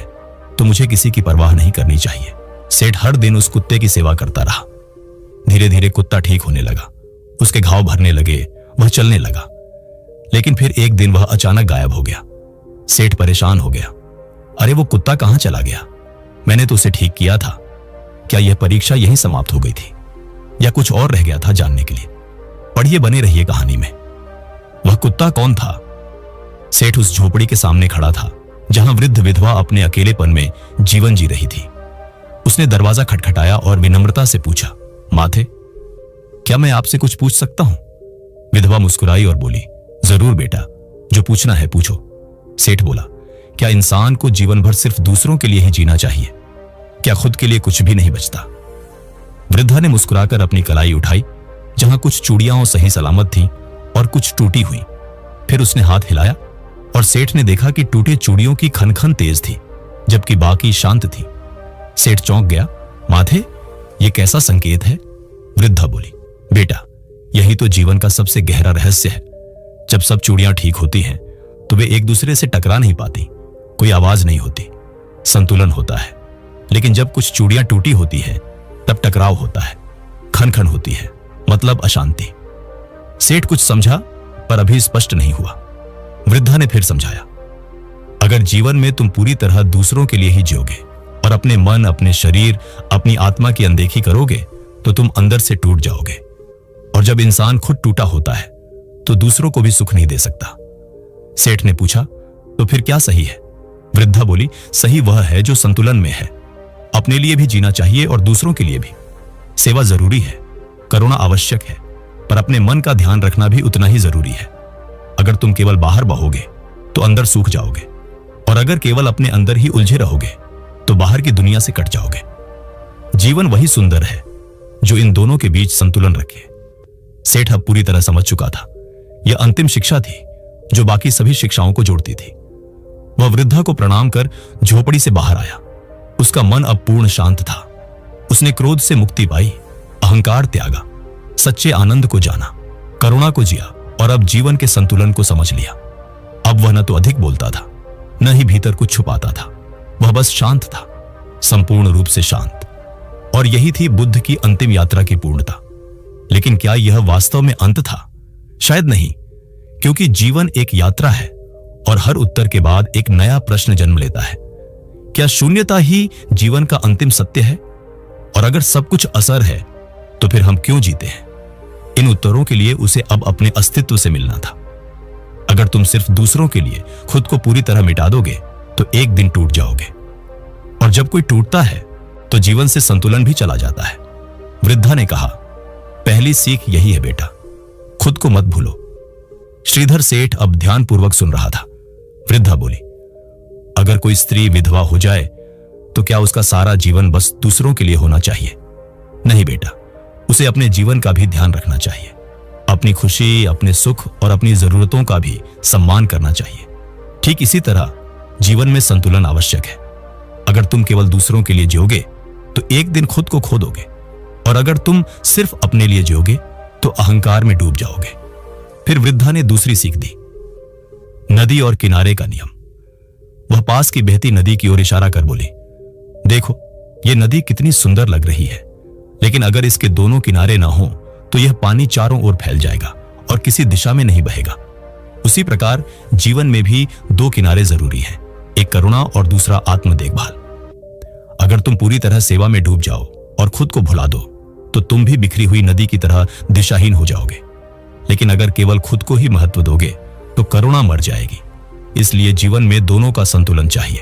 तो मुझे किसी की परवाह नहीं करनी चाहिए। सेठ हर दिन उस कुत्ते की सेवा करता रहा। धीरे धीरे कुत्ता ठीक होने लगा, उसके घाव भरने लगे, वह चलने लगा। लेकिन फिर एक दिन वह अचानक गायब हो गया। सेठ परेशान हो गया। अरे वो कुत्ता कहां चला गया? मैंने तो उसे ठीक किया था। क्या यह परीक्षा यहीं समाप्त हो गई थी या कुछ और रह गया था जानने के लिए? पढ़िए, बने रहिए कहानी में। वह कुत्ता कौन था? सेठ उस झोपड़ी के सामने खड़ा था जहां वृद्ध विधवा अपने अकेलेपन में जीवन जी रही थी। उसने दरवाजा खटखटाया और विनम्रता से पूछा, माथे, क्या मैं आपसे कुछ पूछ सकता हूं? विधवा मुस्कुराई और बोली, जरूर बेटा, जो पूछना है पूछो। सेठ बोला, क्या इंसान को जीवन भर सिर्फ दूसरों के लिए ही जीना चाहिए? क्या खुद के लिए कुछ भी नहीं बचता? वृद्धा ने मुस्कुराकर अपनी कलाई उठाई, जहां कुछ चूड़ियां सही सलामत थीं और कुछ टूटी हुई। फिर उसने हाथ हिलाया और सेठ ने देखा कि टूटे चूड़ियों की खनखन तेज थी, जबकि बाकी शांत थी। सेठ चौंक गया। माथे, यह कैसा संकेत है? वृद्धा बोली, बेटा, यही तो जीवन का सबसे गहरा रहस्य है। जब सब चूड़ियां ठीक होती हैं तो वे एक दूसरे से टकरा नहीं पाती, कोई आवाज नहीं होती, संतुलन होता है। लेकिन जब कुछ चूड़ियां टूटी होती हैं तब टकराव होता है, खनखन होती है, मतलब अशांति। सेठ कुछ समझा पर अभी स्पष्ट नहीं हुआ। वृद्धा ने फिर समझाया, अगर जीवन में तुम पूरी तरह दूसरों के लिए ही जियोगे और अपने मन, अपने शरीर, अपनी आत्मा की अनदेखी करोगे तो तुम अंदर से टूट जाओगे। और जब इंसान खुद टूटा होता है तो दूसरों को भी सुख नहीं दे सकता। सेठ ने पूछा, तो फिर क्या सही है? वृद्धा बोली, सही वह है जो संतुलन में है। अपने लिए भी जीना चाहिए और दूसरों के लिए भी। सेवा जरूरी है, करुणा आवश्यक है, पर अपने मन का ध्यान रखना भी उतना ही जरूरी है। अगर तुम केवल बाहर बहोगे तो अंदर सूख जाओगे, और अगर केवल अपने अंदर ही उलझे रहोगे तो बाहर की दुनिया से कट जाओगे। जीवन वही सुंदर है जो इन दोनों के बीच संतुलन रखे। सेठ अब पूरी तरह समझ चुका था। यह अंतिम शिक्षा थी जो बाकी सभी शिक्षाओं को जोड़ती थी। वह वृद्धा को प्रणाम कर झोपड़ी से बाहर आया। उसका मन अब पूर्ण शांत था। उसने क्रोध से मुक्ति पाई, अहंकार त्यागा, सच्चे आनंद को जाना, करुणा को जिया और अब जीवन के संतुलन को समझ लिया। अब वह न तो अधिक बोलता था, न ही भीतर कुछ छुपाता था। वह बस शांत था, संपूर्ण रूप से शांत। और यही थी बुद्ध की अंतिम यात्रा की पूर्णता। लेकिन क्या यह वास्तव में अंत था? शायद नहीं, क्योंकि जीवन एक यात्रा है और हर उत्तर के बाद एक नया प्रश्न जन्म लेता है। क्या शून्यता ही जीवन का अंतिम सत्य है? और अगर सब कुछ असर है तो फिर हम क्यों जीते हैं? इन उत्तरों के लिए उसे अब अपने अस्तित्व से मिलना था। अगर तुम सिर्फ दूसरों के लिए खुद को पूरी तरह मिटा दोगे तो एक दिन टूट जाओगे, और जब कोई टूटता है तो जीवन से संतुलन भी चला जाता है। वृद्धा ने कहा, पहली सीख यही है बेटा, खुद को मत भूलो। श्रीधर सेठ अब ध्यानपूर्वक सुन रहा था। वृद्धा बोली, अगर कोई स्त्री विधवा हो जाए तो क्या उसका सारा जीवन बस दूसरों के लिए होना चाहिए? नहीं बेटा, उसे अपने जीवन का भी ध्यान रखना चाहिए। अपनी खुशी, अपने सुख और अपनी जरूरतों का भी सम्मान करना चाहिए। ठीक इसी तरह जीवन में संतुलन आवश्यक है। अगर तुम केवल दूसरों के लिए जियोगे तो एक दिन खुद को खो दोगे, और अगर तुम सिर्फ अपने लिए जियोगे तो अहंकार में डूब जाओगे। फिर वृद्धा ने दूसरी सीख दी, नदी और किनारे का नियम। वह पास की बहती नदी की ओर इशारा कर बोली, देखो यह नदी कितनी सुंदर लग रही है, लेकिन अगर इसके दोनों किनारे ना हो तो यह पानी चारों ओर फैल जाएगा और किसी दिशा में नहीं बहेगा। उसी प्रकार जीवन में भी दो किनारे जरूरी हैं, एक करुणा और दूसरा आत्म देखभाल। अगर तुम पूरी तरह सेवा में डूब जाओ और खुद को भुला दो तो तुम भी बिखरी हुई नदी की तरह दिशाहीन हो जाओगे। लेकिन अगर केवल खुद को ही महत्व दोगे तो करुणा मर जाएगी। इसलिए जीवन में दोनों का संतुलन चाहिए।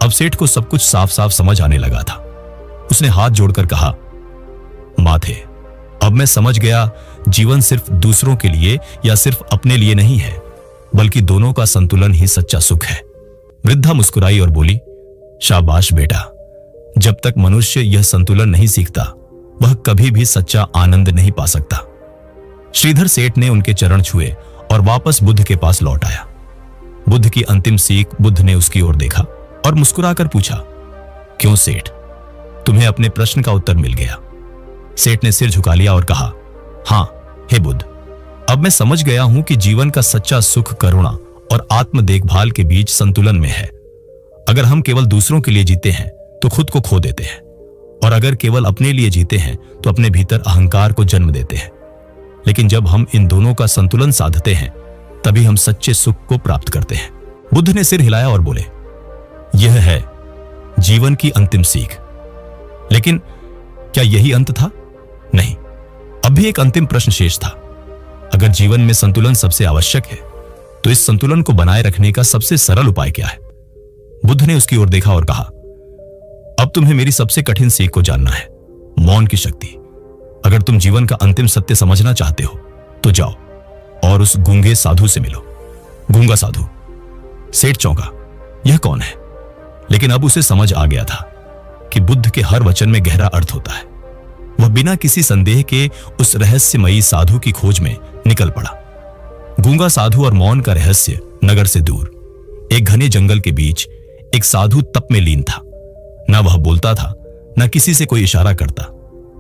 अब सेठ को सब कुछ साफ साफ समझ आने लगा था। उसने हाथ जोड़कर कहा, माथे, अब मैं समझ गया, जीवन सिर्फ दूसरों के लिए या सिर्फ अपने लिए नहीं है, बल्कि दोनों का संतुलन ही सच्चा सुख है। वृद्धा मुस्कुराई और बोली, शाबाश बेटा, जब तक मनुष्य यह संतुलन नहीं सीखता, वह कभी भी सच्चा आनंद नहीं पा सकता। श्रीधर सेठ ने उनके चरण छुए और वापस बुद्ध के पास लौट आया। बुद्ध की अंतिम सीख बुद्ध ने उसकी ओर देखा और मुस्कुराकर पूछा, क्यों सेठ, तुम्हें अपने प्रश्न का उत्तर मिल गया? सेठ ने सिर झुका लिया और कहा, हां हे बुद्ध, अब मैं समझ गया हूं कि जीवन का सच्चा सुख करुणा और आत्म देखभाल के बीच संतुलन में है। अगर हम केवल दूसरों के लिए जीते हैं तो खुद को खो देते हैं, और अगर केवल अपने लिए जीते हैं तो अपने भीतर अहंकार को जन्म देते हैं। लेकिन जब हम इन दोनों का संतुलन साधते हैं, तभी हम सच्चे सुख को प्राप्त करते हैं। बुद्ध ने सिर हिलाया और बोले, यह है जीवन की अंतिम सीख। लेकिन क्या यही अंत था? नहीं, अब भी एक अंतिम प्रश्न शेष था। अगर जीवन में संतुलन सबसे आवश्यक है, तो इस संतुलन को बनाए रखने का सबसे सरल उपाय क्या है? बुद्ध ने उसकी ओर देखा और कहा, अब तुम्हें मेरी सबसे कठिन सीख को जानना है, मौन की शक्ति। अगर तुम जीवन का अंतिम सत्य समझना चाहते हो, तो जाओ और उस गूंगे साधु से मिलो। गूंगा साधु? सेठ चौंका, यह कौन है? लेकिन अब उसे समझ आ गया था कि बुद्ध के हर वचन में गहरा अर्थ होता है। वह बिना किसी संदेह के उस रहस्यमयी साधु की खोज में निकल पड़ा। गूंगा साधु और मौन का रहस्य नगर से दूर एक घने जंगल के बीच एक साधु तप में लीन था। न वह बोलता था, न किसी से कोई इशारा करता,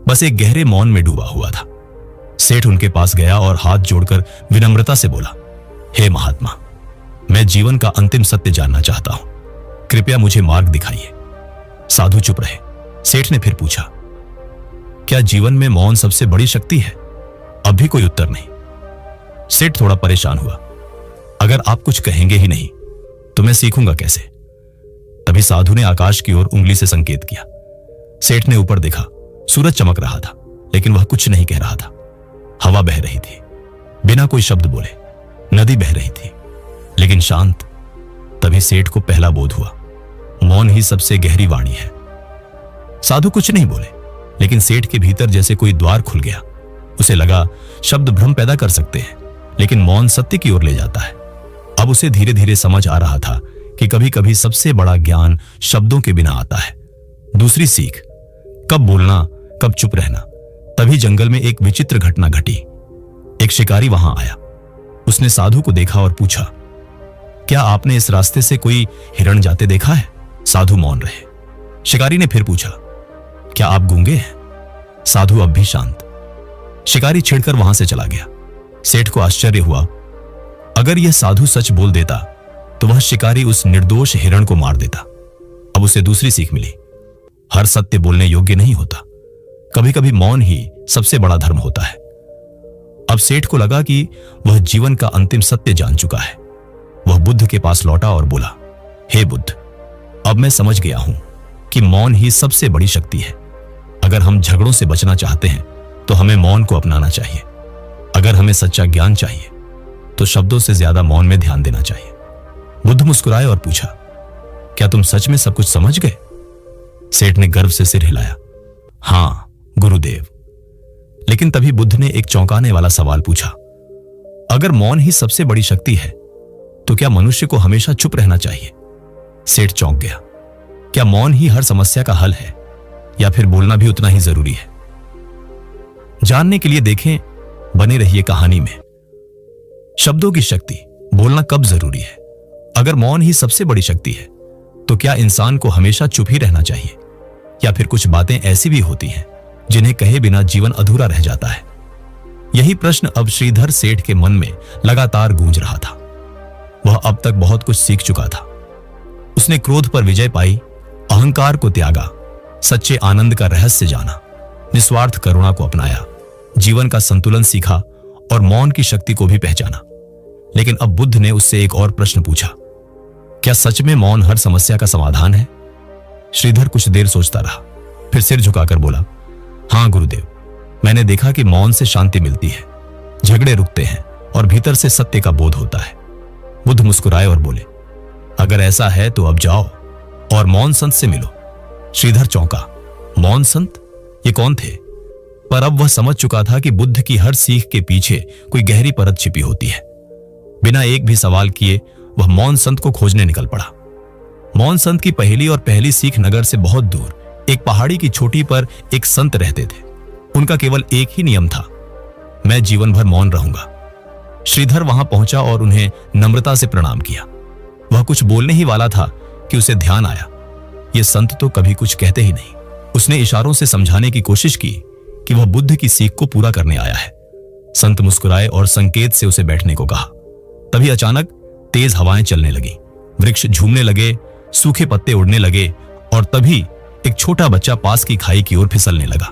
बस एक गहरे मौन में डूबा हुआ था। सेठ उनके पास गया और हाथ जोड़कर विनम्रता से बोला, हे महात्मा, मैं जीवन का अंतिम सत्य जानना चाहता हूं, कृपया मुझे मार्ग दिखाइए। साधु चुप रहे। सेठ ने फिर पूछा, क्या जीवन में मौन सबसे बड़ी शक्ति है? अब भी कोई उत्तर नहीं। सेठ थोड़ा परेशान हुआ, अगर आप कुछ कहेंगे ही नहीं तो मैं सीखूंगा कैसे? तभी साधु ने आकाश की ओर उंगली से संकेत किया। सेठ ने ऊपर देखा, सूरज चमक रहा था, लेकिन वह कुछ नहीं कह रहा था। हवा बह रही थी, बिना कोई शब्द बोले। नदी बह रही थी, लेकिन शांत। तभी सेठ को पहला बोध हुआ, मौन ही सबसे गहरी वाणी है। साधु कुछ नहीं बोले, लेकिन सेठ के भीतर जैसे कोई द्वार खुल गया। उसे लगा शब्द भ्रम पैदा कर सकते हैं, लेकिन मौन सत्य की ओर ले जाता है। अब उसे धीरे धीरे समझ आ रहा था कि कभी कभी सबसे बड़ा ज्ञान शब्दों के बिना आता है। दूसरी सीख, कब बोलना, कब चुप रहना। तभी जंगल में एक विचित्र घटना घटी। एक शिकारी वहां आया। उसने साधु को देखा और पूछा, क्या आपने इस रास्ते से कोई हिरण जाते देखा है? साधु मौन रहे। शिकारी ने फिर पूछा, क्या आप गूंगे हैं? साधु अब भी शांत। शिकारी छिड़कर वहां से चला गया। सेठ को आश्चर्य हुआ, अगर यह साधु सच बोल देता तो वह शिकारी उस निर्दोष हिरण को मार देता। अब उसे दूसरी सीख मिली, हर सत्य बोलने योग्य नहीं होता, कभी कभी मौन ही सबसे बड़ा धर्म होता है। अब सेठ को लगा कि वह जीवन का अंतिम सत्य जान चुका है। वह बुद्ध के पास लौटा और बोला, हे बुद्ध, अब मैं समझ गया हूं कि मौन ही सबसे बड़ी शक्ति है। अगर हम झगड़ों से बचना चाहते हैं तो हमें मौन को अपनाना चाहिए। अगर हमें सच्चा ज्ञान चाहिए तो शब्दों से ज्यादा मौन में ध्यान देना चाहिए। बुद्ध मुस्कुराए और पूछा, क्या तुम सच में सब कुछ समझ गए? सेठ ने गर्व से सिर हिलाया, हां गुरुदेव। लेकिन तभी बुद्ध ने एक चौंकाने वाला सवाल पूछा, अगर मौन ही सबसे बड़ी शक्ति है तो क्या मनुष्य को हमेशा चुप रहना चाहिए? सेठ चौंक गया। क्या मौन ही हर समस्या का हल है, या फिर बोलना भी उतना ही जरूरी है? जानने के लिए देखें, बने रहिए कहानी में। शब्दों की शक्ति, बोलना कब जरूरी है? अगर मौन ही सबसे बड़ी शक्ति है तो क्या इंसान को हमेशा चुप ही रहना चाहिए, या फिर कुछ बातें ऐसी भी होती हैं जिन्हें कहे बिना जीवन अधूरा रह जाता है? यही प्रश्न अब श्रीधर सेठ के मन में लगातार गूंज रहा था। वह अब तक बहुत कुछ सीख चुका था। उसने क्रोध पर विजय पाई, अहंकार को त्यागा, सच्चे आनंद का रहस्य जाना, निस्वार्थ करुणा को अपनाया, जीवन का संतुलन सीखा और मौन की शक्ति को भी पहचाना। लेकिन अब बुद्ध ने उससे एक और प्रश्न पूछा, क्या सच में मौन हर समस्या का समाधान है? श्रीधर कुछ देर सोचता रहा, फिर सिर झुकाकर बोला, हां गुरुदेव, मैंने देखा कि मौन से शांति मिलती है, झगड़े रुकते हैं और भीतर से सत्य का बोध होता है। बुद्ध मुस्कुराए और बोले, अगर ऐसा है तो अब जाओ और मौन संत से मिलो। श्रीधर चौंका। मौन संत? ये कौन थे? पर अब वह समझ चुका था कि बुद्ध की हर सीख के पीछे कोई गहरी परत छिपी होती है। बिना एक भी सवाल किए वह मौन संत को खोजने निकल पड़ा। मौन संत की पहली और पहली सीख नगर से बहुत दूर एक पहाड़ी की चोटी पर एक संत रहते थे। उनका केवल एक ही नियम था, मैं जीवन भर मौन रहूंगा। श्रीधर वहां पहुंचा और उन्हें नम्रता से प्रणाम किया। वह कुछ बोलने ही वाला था कि उसे ध्यान आया, ये संत तो कभी कुछ कहते ही नहीं। उसने इशारों से समझाने की कोशिश की कि वह बुद्ध की सीख को पूरा करने आया है। संत मुस्कुराए और संकेत से उसे बैठने को कहा। तभी अचानक तेज हवाएं चलने लगी, वृक्ष झूमने लगे, सूखे पत्ते उड़ने लगे और तभी एक छोटा बच्चा पास की खाई की ओर फिसलने लगा।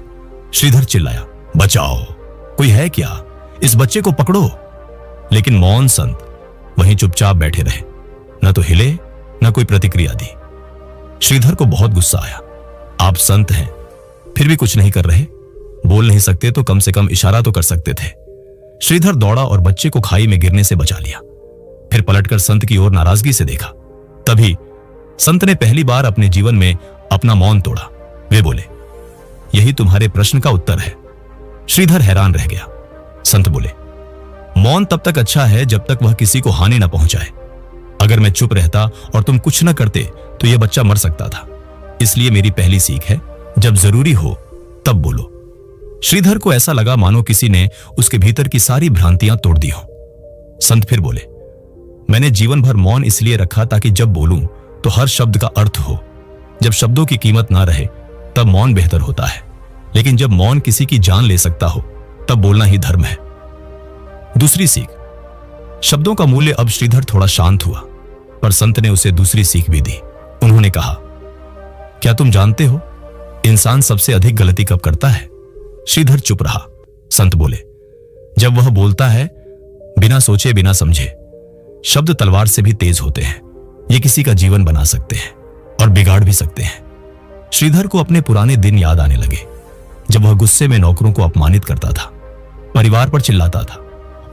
श्रीधर चिल्लाया, बचाओ, कोई है क्या? इस बच्चे को पकड़ो। लेकिन मौन संत वहीं चुपचाप बैठे रहे, न तो हिले न कोई प्रतिक्रिया दी। श्रीधर को बहुत गुस्सा आया। आप संत हैं, फिर भी कुछ नहीं कर रहे? बोल नहीं सकते तो कम से कम इशारा तो कर सकते थे। श्रीधर दौड़ा और बच्चे को खाई में गिरने से बचा लिया। फिर पलटकर संत की ओर नाराजगी से देखा। तभी संत ने पहली बार अपने जीवन में अपना मौन तोड़ा। वे बोले, यही तुम्हारे प्रश्न का उत्तर है। श्रीधर हैरान रह गया। संत बोले, मौन तब तक अच्छा है जब तक वह किसी को हानि न पहुंचाए। अगर मैं चुप रहता और तुम कुछ न करते तो यह बच्चा मर सकता था। इसलिए मेरी पहली सीख है, जब जरूरी हो तब बोलो। श्रीधर को ऐसा लगा मानो किसी ने उसके भीतर की सारी भ्रांतियां तोड़ दी हो। संत फिर बोले, मैंने जीवन भर मौन इसलिए रखा ताकि जब बोलूं तो हर शब्द का अर्थ हो। जब शब्दों की कीमत ना रहे तब मौन बेहतर होता है, लेकिन जब मौन किसी की जान ले सकता हो तब बोलना ही धर्म है। दूसरी सीख। शब्दों का मूल्य। अब श्रीधर थोड़ा शांत हुआ, पर संत ने उसे दूसरी सीख भी दी। उन्होंने कहा, क्या तुम जानते हो इंसान सबसे अधिक गलती कब करता है? श्रीधर चुप रहा। संत बोले, जब वह बोलता है बिना सोचे बिना समझे। शब्द तलवार से भी तेज होते हैं, ये किसी का जीवन बना सकते हैं और बिगाड़ भी सकते हैं। श्रीधर को अपने पुराने दिन याद आने लगे, जब वह गुस्से में नौकरों को अपमानित करता था, परिवार पर चिल्लाता था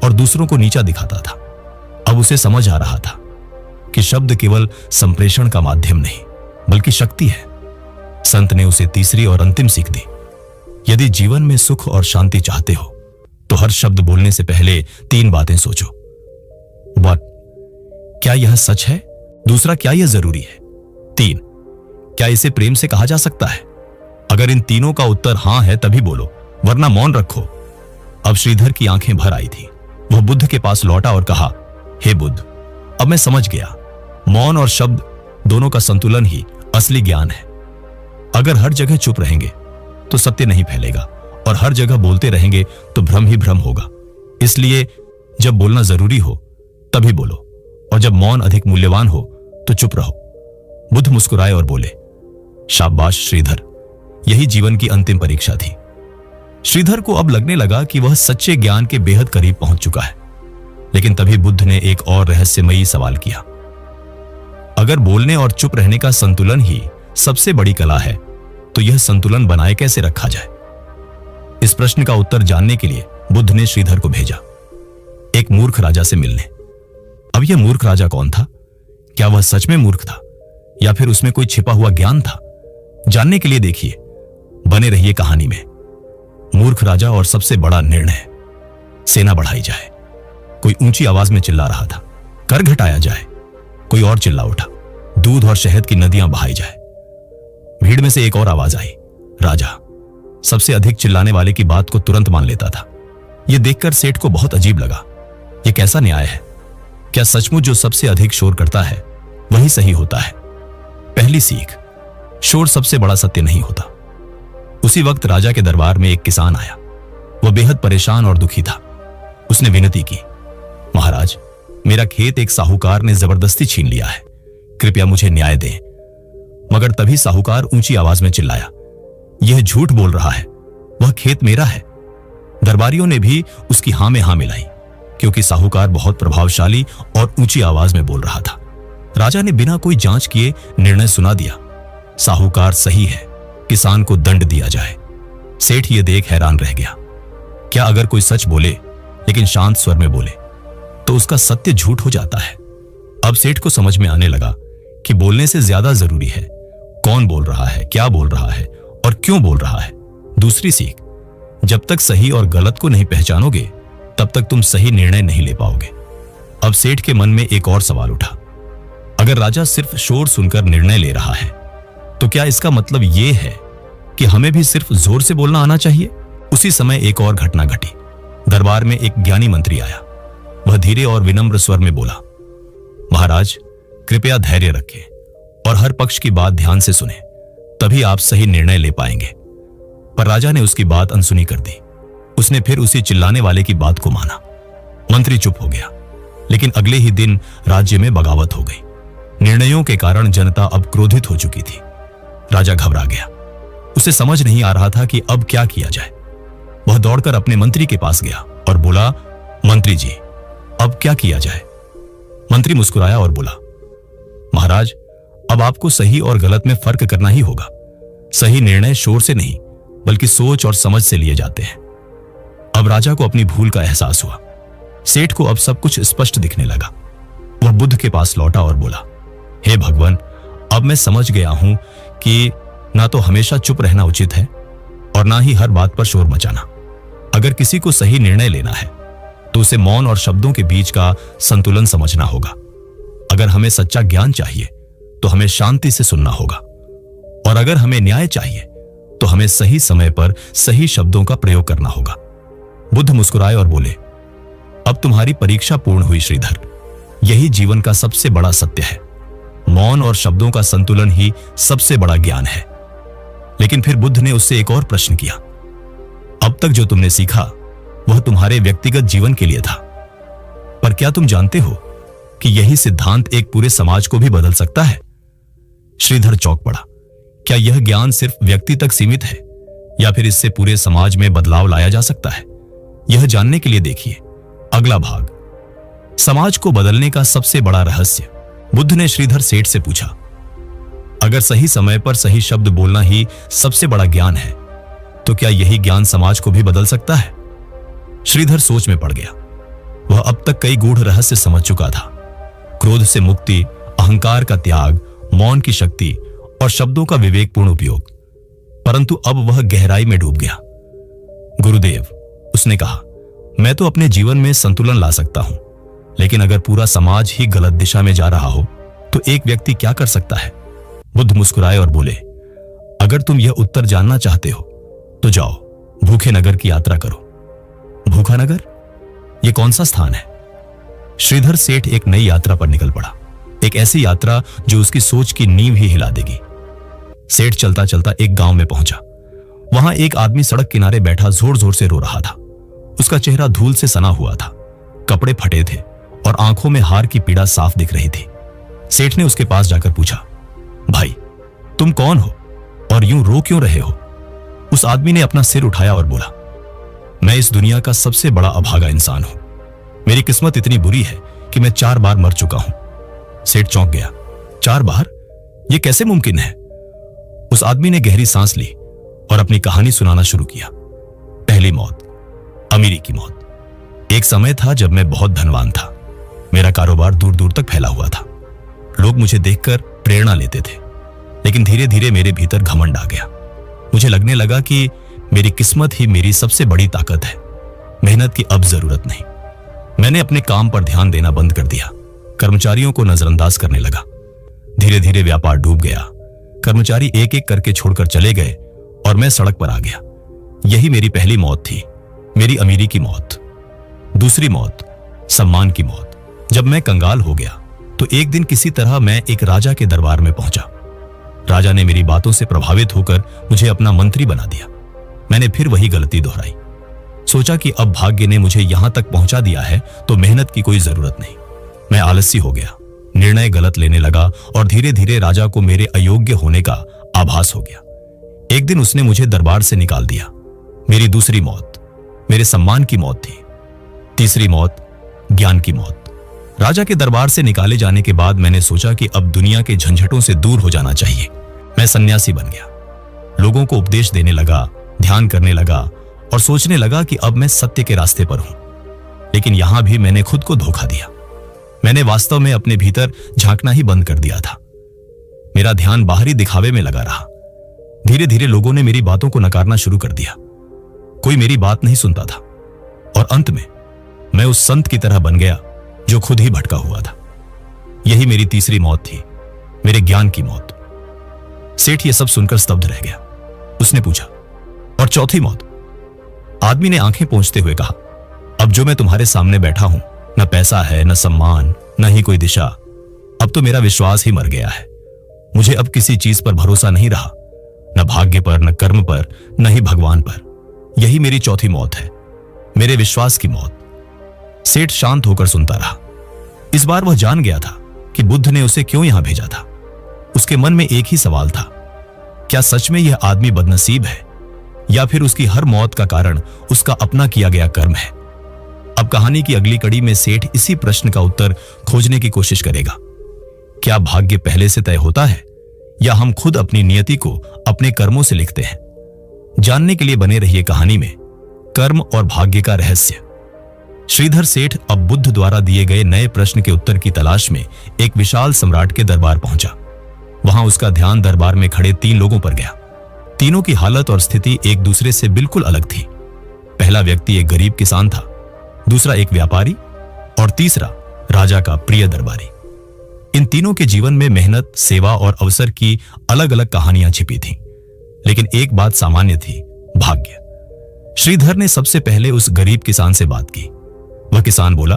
और दूसरों को नीचा दिखाता था। अब उसे समझ आ रहा था कि शब्द केवल संप्रेषण का माध्यम नहीं बल्कि शक्ति है। संत ने उसे तीसरी और अंतिम सीख दी। यदि जीवन में सुख और शांति चाहते हो तो हर शब्द बोलने से पहले 3 बातें सोचो। 1. क्या यह सच है? दूसरा, क्या यह जरूरी है? 3. क्या इसे प्रेम से कहा जा सकता है? अगर इन तीनों का उत्तर हां है तभी बोलो, वरना मौन रखो। अब श्रीधर की आंखें भर आई थी। वह बुद्ध के पास लौटा और कहा, हे बुद्ध, अब मैं समझ गया, मौन और शब्द दोनों का संतुलन ही असली ज्ञान है। अगर हर जगह चुप रहेंगे तो सत्य नहीं फैलेगा और हर जगह बोलते रहेंगे तो भ्रम ही भ्रम होगा। इसलिए जब बोलना जरूरी हो तभी बोलो और जब मौन अधिक मूल्यवान हो तो चुप रहो। बुद्ध मुस्कुराए और बोले, शाबाश श्रीधर, यही जीवन की अंतिम परीक्षा थी। श्रीधर को अब लगने लगा कि वह सच्चे ज्ञान के बेहद करीब पहुंच चुका है। लेकिन तभी बुद्ध ने एक और रहस्यमयी सवाल किया, अगर बोलने और चुप रहने का संतुलन ही सबसे बड़ी कला है तो यह संतुलन बनाए कैसे रखा जाए? इस प्रश्न का उत्तर जानने के लिए बुद्ध ने श्रीधर को भेजा एक मूर्ख राजा से मिलने। अब यह मूर्ख राजा कौन था? क्या वह सच में मूर्ख था या फिर उसमें कोई छिपा हुआ ज्ञान था? जानने के लिए देखिए, बने रहिए कहानी में। मूर्ख राजा और सबसे बड़ा निर्णय। सेना बढ़ाई जाए। कोई ऊंची आवाज में चिल्ला रहा था, कर घटाया जाए। कोई और चिल्ला उठा, दूध और शहद की नदियां बहाई जाए। भीड़ में से एक और आवाज आई, राजा। सबसे अधिक चिल्लाने वाले की बात को तुरंत मान लेता था। यह देखकर सेठ को बहुत अजीब लगा। यह कैसा न्याय है? क्या सचमुच जो सबसे अधिक शोर करता है वही सही होता है? पहली सीख, शोर सबसे बड़ा सत्य नहीं होता। उसी वक्त राजा के दरबार में एक किसान आया। वह बेहद परेशान और दुखी था। उसने विनती की, महाराज, मेरा खेत एक साहूकार ने जबरदस्ती छीन लिया है, कृपया मुझे न्याय दें। मगर तभी साहूकार ऊंची आवाज में चिल्लाया, यह झूठ बोल रहा है, वह खेत मेरा है। दरबारियों ने भी उसकी हां में हां मिलाई, क्योंकि साहूकार बहुत प्रभावशाली और ऊंची आवाज में बोल रहा था। राजा ने बिना कोई जांच किए निर्णय सुना दिया, साहूकार सही है, किसान को दंड दिया जाए। सेठ ये देख हैरान रह गया। क्या अगर कोई सच बोले लेकिन शांत स्वर में बोले तो उसका सत्य झूठ हो जाता है। अब सेठ को समझ में आने लगा कि बोलने से ज्यादा जरूरी है कौन बोल रहा है, क्या बोल रहा है और क्यों बोल रहा है। दूसरी सीख, जब तक सही और गलत को नहीं पहचानोगे तब तक तुम सही निर्णय नहीं ले पाओगे। अब सेठ के मन में एक और सवाल उठा, अगर राजा सिर्फ शोर सुनकर निर्णय ले रहा है तो क्या इसका मतलब यह है कि हमें भी सिर्फ जोर से बोलना आना चाहिए? उसी समय एक और घटना घटी। दरबार में एक ज्ञानी मंत्री आया। वह धीरे और विनम्र स्वर में बोला, महाराज कृपया धैर्य रखें और हर पक्ष की बात ध्यान से सुने, तभी आप सही निर्णय ले पाएंगे। पर राजा ने उसकी बात अनसुनी कर दी। उसने फिर उसी चिल्लाने वाले की बात को माना। मंत्री चुप हो गया। लेकिन अगले ही दिन राज्य में बगावत हो गई। निर्णयों के कारण जनता अब क्रोधित हो चुकी थी। राजा घबरा गया। उसे समझ नहीं आ रहा था कि अब क्या किया जाए। वह दौड़कर अपने मंत्री के पास गया और बोला, मंत्री जी अब क्या किया जाए? मंत्री मुस्कुराया और बोला, महाराज अब आपको सही और गलत में फर्क करना ही होगा। सही निर्णय शोर से नहीं बल्कि सोच और समझ से लिए जाते हैं। अब राजा को अपनी भूल का एहसास हुआ। सेठ को अब सब कुछ स्पष्ट दिखने लगा। वह बुद्ध के पास लौटा और बोला, हे भगवान, अब मैं समझ गया हूं कि ना तो हमेशा चुप रहना उचित है और ना ही हर बात पर शोर मचाना। अगर किसी को सही निर्णय लेना है तो उसे मौन और शब्दों के बीच का संतुलन समझना होगा। अगर हमें सच्चा ज्ञान चाहिए तो हमें शांति से सुनना होगा और अगर हमें न्याय चाहिए तो हमें सही समय पर सही शब्दों का प्रयोग करना होगा। बुद्ध मुस्कुराए और बोले, अब तुम्हारी परीक्षा पूर्ण हुई श्रीधर। यही जीवन का सबसे बड़ा सत्य है। मौन और शब्दों का संतुलन ही सबसे बड़ा ज्ञान है। लेकिन फिर बुद्ध ने उससे एक और प्रश्न किया, अब तक जो तुमने सीखा वह तुम्हारे व्यक्तिगत जीवन के लिए था, पर क्या तुम जानते हो कि यही सिद्धांत एक पूरे समाज को भी बदल सकता है? श्रीधर चौंक पड़ा। क्या यह ज्ञान सिर्फ व्यक्ति तक सीमित है या फिर इससे पूरे समाज में बदलाव लाया जा सकता है? यह जानने के लिए देखिए अगला भाग, समाज को बदलने का सबसे बड़ा रहस्य। बुद्ध ने श्रीधर सेठ से पूछा, अगर सही समय पर सही शब्द बोलना ही सबसे बड़ा ज्ञान है तो क्या यही ज्ञान समाज को भी बदल सकता है? श्रीधर सोच में पड़ गया। वह अब तक कई गूढ़ रहस्य समझ चुका था। क्रोध से मुक्ति, अहंकार का त्याग, मौन की शक्ति और शब्दों का विवेकपूर्ण उपयोग। परंतु अब वह गहराई में डूब गया। गुरुदेव, उसने कहा, मैं तो अपने जीवन में संतुलन ला सकता हूं, लेकिन अगर पूरा समाज ही गलत दिशा में जा रहा हो तो एक व्यक्ति क्या कर सकता है? बुद्ध मुस्कुराए और बोले, अगर तुम यह उत्तर जानना चाहते हो तो जाओ भूखे नगर की यात्रा करो। भूखा नगर? यह कौन सा स्थान है? श्रीधर सेठ एक नई यात्रा पर निकल पड़ा। एक ऐसी यात्रा जो उसकी सोच की नींव ही हिला देगी। सेठ चलता चलता एक गांव में पहुंचा। वहां एक आदमी सड़क किनारे बैठा जोर जोर से रो रहा था। उसका चेहरा धूल से सना हुआ था, कपड़े फटे थे और आंखों में हार की पीड़ा साफ दिख रही थी। सेठ ने उसके पास जाकर पूछा, भाई तुम कौन हो और यूं रो क्यों रहे हो? उस आदमी ने अपना सिर उठाया और बोला, मैं इस दुनिया का सबसे बड़ा अभागा इंसान हूं। मेरी किस्मत इतनी बुरी है कि मैं 4 बार मर चुका हूं। सेठ चौंक गया। 4 बार? यह कैसे मुमकिन है? उस आदमी ने गहरी सांस ली और अपनी कहानी सुनाना शुरू किया। पहली मौत, अमीरी की मौत। एक समय था जब मैं बहुत धनवान था। मेरा कारोबार दूर दूर तक फैला हुआ था। लोग मुझे देखकर प्रेरणा लेते थे। लेकिन धीरे धीरे मेरे भीतर घमंड आ गया। मुझे लगने लगा कि मेरी किस्मत ही मेरी सबसे बड़ी ताकत है। मेहनत की अब जरूरत नहीं। मैंने अपने काम पर ध्यान देना बंद कर दिया। कर्मचारियों को नजरअंदाज करने लगा। धीरे धीरे व्यापार डूब गया। कर्मचारी एक एक करके छोड़कर चले गए और मैं सड़क पर आ गया। यही मेरी पहली मौत थी, मेरी अमीरी की मौत। दूसरी मौत, सम्मान की मौत। जब मैं कंगाल हो गया तो एक दिन किसी तरह मैं एक राजा के दरबार में पहुंचा। राजा ने मेरी बातों से प्रभावित होकर मुझे अपना मंत्री बना दिया। मैंने फिर वही गलती दोहराई। सोचा कि अब भाग्य ने मुझे यहां तक पहुंचा दिया है तो मेहनत की कोई जरूरत नहीं। मैं आलसी हो गया, निर्णय गलत लेने लगा और धीरे धीरे राजा को मेरे अयोग्य होने का आभास हो गया। एक दिन उसने मुझे दरबार से निकाल दिया। मेरी दूसरी मौत मेरे सम्मान की मौत थी। तीसरी मौत ज्ञान की मौत। राजा के दरबार से निकाले जाने के बाद मैंने सोचा कि अब दुनिया के झंझटों से दूर हो जाना चाहिए। मैं सन्यासी बन गया। लोगों को उपदेश देने लगा, ध्यान करने लगा और सोचने लगा कि अब मैं सत्य के रास्ते पर हूं। लेकिन यहां भी मैंने खुद को धोखा दिया। मैंने वास्तव में अपने भीतर झांकना ही बंद कर दिया था। मेरा ध्यान बाहरी दिखावे में लगा रहा। धीरे धीरे लोगों ने मेरी बातों को नकारना शुरू कर दिया। कोई मेरी बात नहीं सुनता था और अंत में मैं उस संत की तरह बन गया जो खुद ही भटका हुआ था। यही मेरी तीसरी मौत थी, मेरे ज्ञान की मौत। सेठ ये सब सुनकर स्तब्ध रह गया। उसने पूछा, और चौथी मौत? आदमी ने आंखें पोंछते हुए कहा, अब जो मैं तुम्हारे सामने बैठा हूं, न पैसा है, न सम्मान, न ही कोई दिशा। अब तो मेरा विश्वास ही मर गया है। मुझे अब किसी चीज पर भरोसा नहीं रहा, न भाग्य पर, न कर्म पर, न ही भगवान पर। यही मेरी चौथी मौत है, मेरे विश्वास की मौत। सेठ शांत होकर सुनता रहा। इस बार वह जान गया था कि बुद्ध ने उसे क्यों यहां भेजा था। उसके मन में एक ही सवाल था, क्या सच में यह आदमी बदनसीब है या फिर उसकी हर मौत का कारण उसका अपना किया गया कर्म है। अब कहानी की अगली कड़ी में सेठ इसी प्रश्न का उत्तर खोजने की कोशिश करेगा। क्या भाग्य पहले से तय होता है या हम खुद अपनी नियति को अपने कर्मों से लिखते हैं? जानने के लिए बने रहिए कहानी में कर्म और भाग्य का रहस्य। श्रीधर सेठ अब बुद्ध द्वारा दिए गए नए प्रश्न के उत्तर की तलाश में एक विशाल सम्राट के दरबार पहुंचा। वहां उसका ध्यान दरबार में खड़े 3 लोगों पर गया। तीनों की हालत और स्थिति एक दूसरे से बिल्कुल अलग थी। पहला व्यक्ति एक गरीब किसान था, दूसरा एक व्यापारी और तीसरा राजा का प्रिय दरबारी। इन तीनों के जीवन में मेहनत, सेवा और अवसर की अलग अलग कहानियां छिपी थीं, लेकिन एक बात सामान्य थी, भाग्य। श्रीधर ने सबसे पहले उस गरीब किसान से बात की। वह किसान बोला,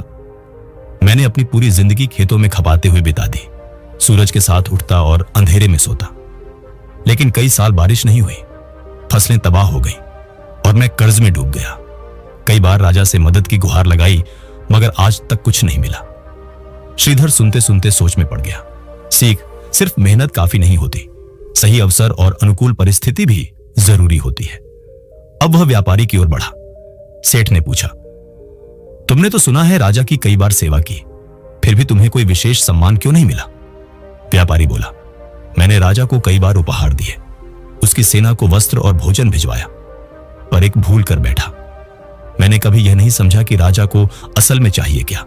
मैंने अपनी पूरी जिंदगी खेतों में खपाते हुए बिता दी, सूरज के साथ उठता और अंधेरे में सोता। लेकिन कई साल बारिश नहीं हुई, फसलें तबाह हो गई और मैं कर्ज में डूब गया। कई बार राजा से मदद की गुहार लगाई, मगर आज तक कुछ नहीं मिला। श्रीधर सुनते सुनते सोच में पड़ गया। सीख सिर्फ मेहनत काफी नहीं होती, सही अवसर और अनुकूल परिस्थिति भी जरूरी होती है। अब वह व्यापारी की ओर बढ़ा। सेठ ने पूछा, तुमने तो सुना है राजा की कई बार सेवा की, फिर भी तुम्हें कोई विशेष सम्मान क्यों नहीं मिला? व्यापारी बोला, मैंने राजा को कई बार उपहार दिए, उसकी सेना को वस्त्र और भोजन भिजवाया, पर एक भूल कर बैठा। मैंने कभी यह नहीं समझा कि राजा को असल में चाहिए क्या।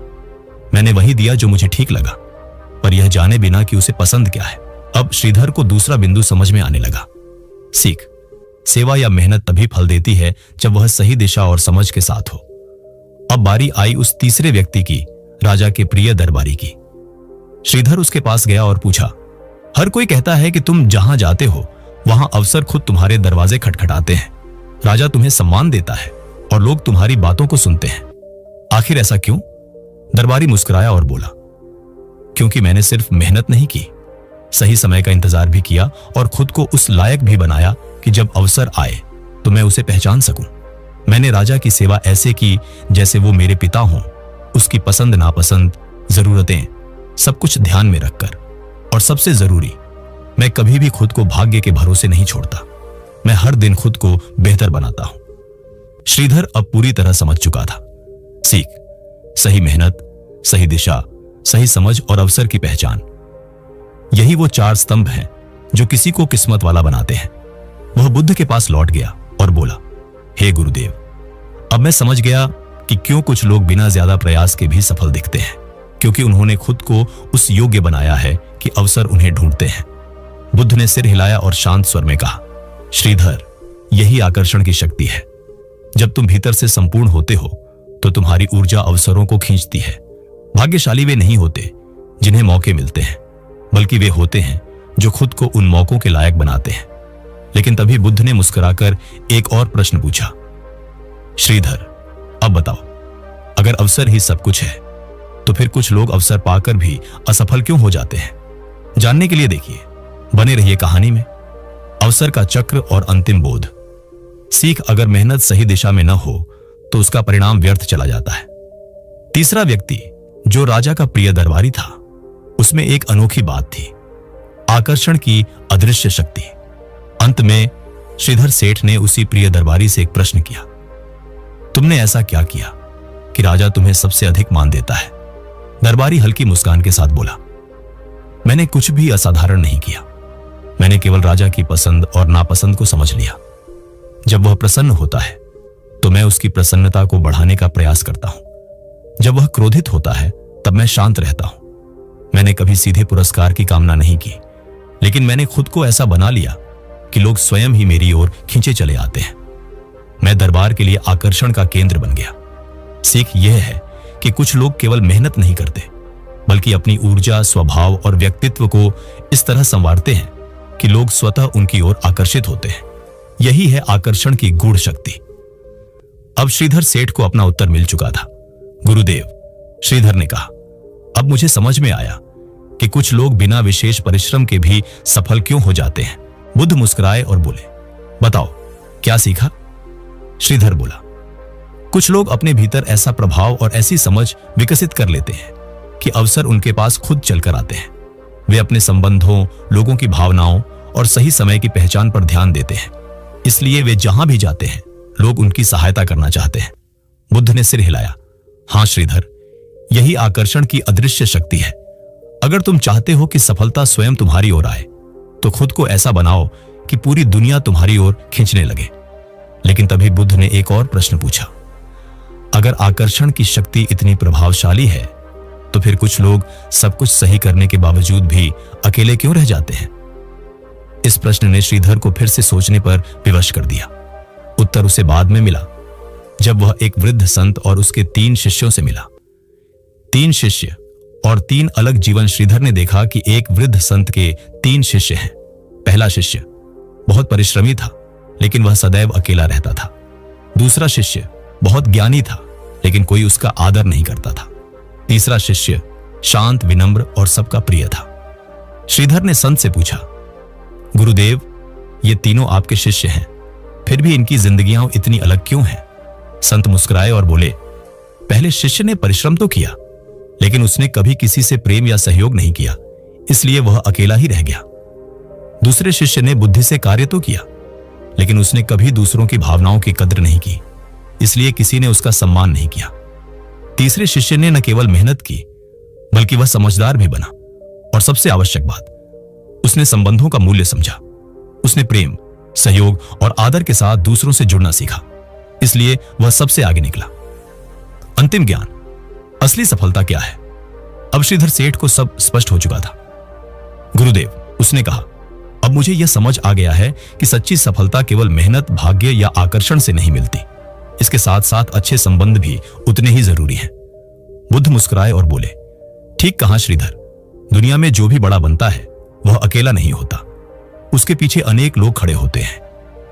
मैंने वही दिया जो मुझे ठीक लगा, पर यह जाने बिना कि उसे पसंद क्या है। अब श्रीधर को दूसरा बिंदु समझ में आने लगा। सीख सेवा या मेहनत तभी फल देती है जब वह सही दिशा और समझ के साथ हो। अब बारी आई उस तीसरे व्यक्ति की, राजा के प्रिय दरबारी की। श्रीधर उसके पास गया और पूछा, हर कोई कहता है कि तुम जहां जाते हो वहां अवसर खुद तुम्हारे दरवाजे खटखटाते हैं, राजा तुम्हें सम्मान देता है और लोग तुम्हारी बातों को सुनते हैं। आखिर ऐसा क्यों? दरबारी मुस्कुराया और बोला, क्योंकि मैंने सिर्फ मेहनत नहीं की, सही समय का इंतजार भी किया और खुद को उस लायक भी बनाया कि जब अवसर आए तो मैं उसे पहचान सकूं। मैंने राजा की सेवा ऐसे की जैसे वो मेरे पिता हों, उसकी पसंद नापसंद, जरूरतें सब कुछ ध्यान में रखकर। और सबसे जरूरी, मैं कभी भी खुद को भाग्य के भरोसे नहीं छोड़ता। मैं हर दिन खुद को बेहतर बनाता हूं। श्रीधर अब पूरी तरह समझ चुका था। सीख सही मेहनत, सही दिशा, सही समझ और अवसर की पहचान, यही वो 4 स्तंभ हैं जो किसी को किस्मत वाला बनाते हैं। वह बुद्ध के पास लौट गया और बोला, हे गुरुदेव, अब मैं समझ गया कि क्यों कुछ लोग बिना ज्यादा प्रयास के भी सफल दिखते हैं, क्योंकि उन्होंने खुद को उस योग्य बनाया है कि अवसर उन्हें ढूंढते हैं। बुद्ध ने सिर हिलाया और शांत स्वर में कहा, श्रीधर, यही आकर्षण की शक्ति है। जब तुम भीतर से संपूर्ण होते हो तो तुम्हारी ऊर्जा अवसरों को खींचती है। भाग्यशाली वे नहीं होते जिन्हें मौके मिलते हैं, बल्कि वे होते हैं जो खुद को उन मौकों के लायक बनाते हैं। लेकिन तभी बुद्ध ने मुस्कुराकर एक और प्रश्न पूछा, श्रीधर, अब बताओ, अगर अवसर ही सब कुछ है तो फिर कुछ लोग अवसर पाकर भी असफल क्यों हो जाते हैं? जानने के लिए देखिए, बने रहिए कहानी में अवसर का चक्र और अंतिम बोध। सीख अगर मेहनत सही दिशा में न हो तो उसका परिणाम व्यर्थ चला जाता है। तीसरा व्यक्ति जो राजा का प्रिय दरबारी था, उसमें एक अनोखी बात थी, आकर्षण की अदृश्य शक्ति। अंत में श्रीधर सेठ ने उसी प्रिय दरबारी से एक प्रश्न किया, तुमने ऐसा क्या किया कि राजा तुम्हें सबसे अधिक मान देता है? दरबारी हल्की मुस्कान के साथ बोला, मैंने कुछ भी असाधारण नहीं किया। मैंने केवल राजा की पसंद और नापसंद को समझ लिया। जब वह प्रसन्न होता है तो मैं उसकी प्रसन्नता को बढ़ाने का प्रयास करता हूं। जब वह क्रोधित होता है तब मैं शांत रहता हूं। मैंने कभी सीधे पुरस्कार की कामना नहीं की, लेकिन मैंने खुद को ऐसा बना लिया कि लोग स्वयं ही मेरी ओर खींचे चले आते हैं। मैं दरबार के लिए आकर्षण का केंद्र बन गया। सीख यह है कि कुछ लोग केवल मेहनत नहीं करते, बल्कि अपनी ऊर्जा, स्वभाव और व्यक्तित्व को इस तरह संवारते हैं कि लोग स्वतः उनकी ओर आकर्षित होते हैं। यही है आकर्षण की गूढ़ शक्ति। अब श्रीधर सेठ को अपना उत्तर मिल चुका था। गुरुदेव, श्रीधर ने कहा, अब मुझे समझ में आया कि कुछ लोग बिना विशेष परिश्रम के भी सफल क्यों हो जाते हैं। बुद्ध मुस्कुराए और बोले, बताओ क्या सीखा? श्रीधर बोला, कुछ लोग अपने भीतर ऐसा प्रभाव और ऐसी समझ विकसित कर लेते हैं कि अवसर उनके पास खुद चलकर आते हैं। वे अपने संबंधों, लोगों की भावनाओं और सही समय की पहचान पर ध्यान देते हैं। इसलिए वे जहां भी जाते हैं लोग उनकी सहायता करना चाहते हैं। बुद्ध ने सिर हिलाया। हां श्रीधर, यही आकर्षण की अदृश्य शक्ति है। अगर तुम चाहते हो कि सफलता स्वयं तुम्हारी ओर आए तो खुद को ऐसा बनाओ कि पूरी दुनिया तुम्हारी ओर खींचने लगे। लेकिन तभी बुद्ध ने एक और प्रश्न पूछा, अगर आकर्षण की शक्ति इतनी प्रभावशाली है तो फिर कुछ लोग सब कुछ सही करने के बावजूद भी अकेले क्यों रह जाते हैं? इस प्रश्न ने श्रीधर को फिर से सोचने पर विवश कर दिया। उत्तर उसे बाद में मिला, जब वह एक वृद्ध संत और उसके 3 शिष्यों से मिला। 3 शिष्य और 3 अलग जीवन। श्रीधर ने देखा कि एक वृद्ध संत के 3 शिष्य हैं। पहला शिष्य बहुत परिश्रमी था, लेकिन वह सदैव अकेला रहता था। दूसरा शिष्य बहुत ज्ञानी था, लेकिन कोई उसका आदर नहीं करता था। तीसरा शिष्य शांत, विनम्र और सबका प्रिय था। श्रीधर ने संत से पूछा, गुरुदेव, ये तीनों आपके शिष्य हैं, फिर भी इनकी जिंदगियां इतनी अलग क्यों हैं? संत मुस्कुराए और बोले, पहले शिष्य ने परिश्रम तो किया, लेकिन उसने कभी किसी से प्रेम या सहयोग नहीं किया, इसलिए वह अकेला ही रह गया। दूसरे शिष्य ने बुद्धि से कार्य तो किया, लेकिन उसने कभी दूसरों की भावनाओं की कद्र नहीं की, इसलिए किसी ने उसका सम्मान नहीं किया। तीसरे शिष्य ने न केवल मेहनत की, बल्कि वह समझदार भी बना, और सबसे आवश्यक बात, उसने संबंधों का मूल्य समझा। उसने प्रेम, सहयोग और आदर के साथ दूसरों से जुड़ना सीखा, इसलिए वह सबसे आगे निकला। अंतिम ज्ञान, असली सफलता क्या है? अब श्रीधर सेठ को सब स्पष्ट हो चुका था। गुरुदेव, उसने कहा, अब मुझे यह समझ आ गया है कि सच्ची सफलता केवल मेहनत, भाग्य या आकर्षण से नहीं मिलती। इसके साथ साथ अच्छे संबंध भी उतने ही जरूरी हैं। बुद्ध मुस्कुराए और बोले, ठीक कहा श्रीधर, दुनिया में जो भी बड़ा बनता है वह अकेला नहीं होता, उसके पीछे अनेक लोग खड़े होते हैं।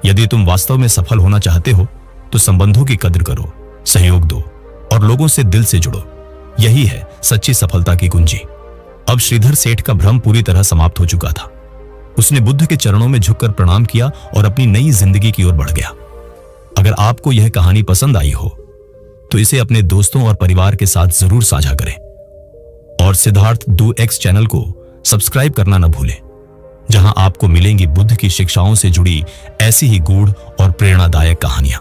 यदि तुम वास्तव में सफल होना चाहते हो तो संबंधों की कद्र करो, सहयोग दो और लोगों से दिल से जुड़ो। यही है सच्ची सफलता की कुंजी। अब श्रीधर सेठ का भ्रम पूरी तरह समाप्त हो चुका था। उसने बुद्ध के चरणों में झुककर प्रणाम किया और अपनी नई जिंदगी की ओर बढ़ गया। अगर आपको यह कहानी पसंद आई हो तो इसे अपने दोस्तों और परिवार के साथ जरूर साझा करें, और सिद्धार्थ डू एक्स चैनल को सब्सक्राइब करना न भूलें, जहां आपको मिलेंगी बुद्ध की शिक्षाओं से जुड़ी ऐसी ही गूढ़ और प्रेरणादायक कहानियां।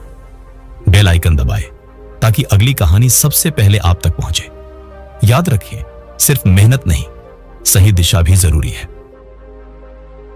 बेल आइकन दबाएं ताकि अगली कहानी सबसे पहले आप तक पहुंचे। याद रखिए, सिर्फ मेहनत नहीं, सही दिशा भी जरूरी है।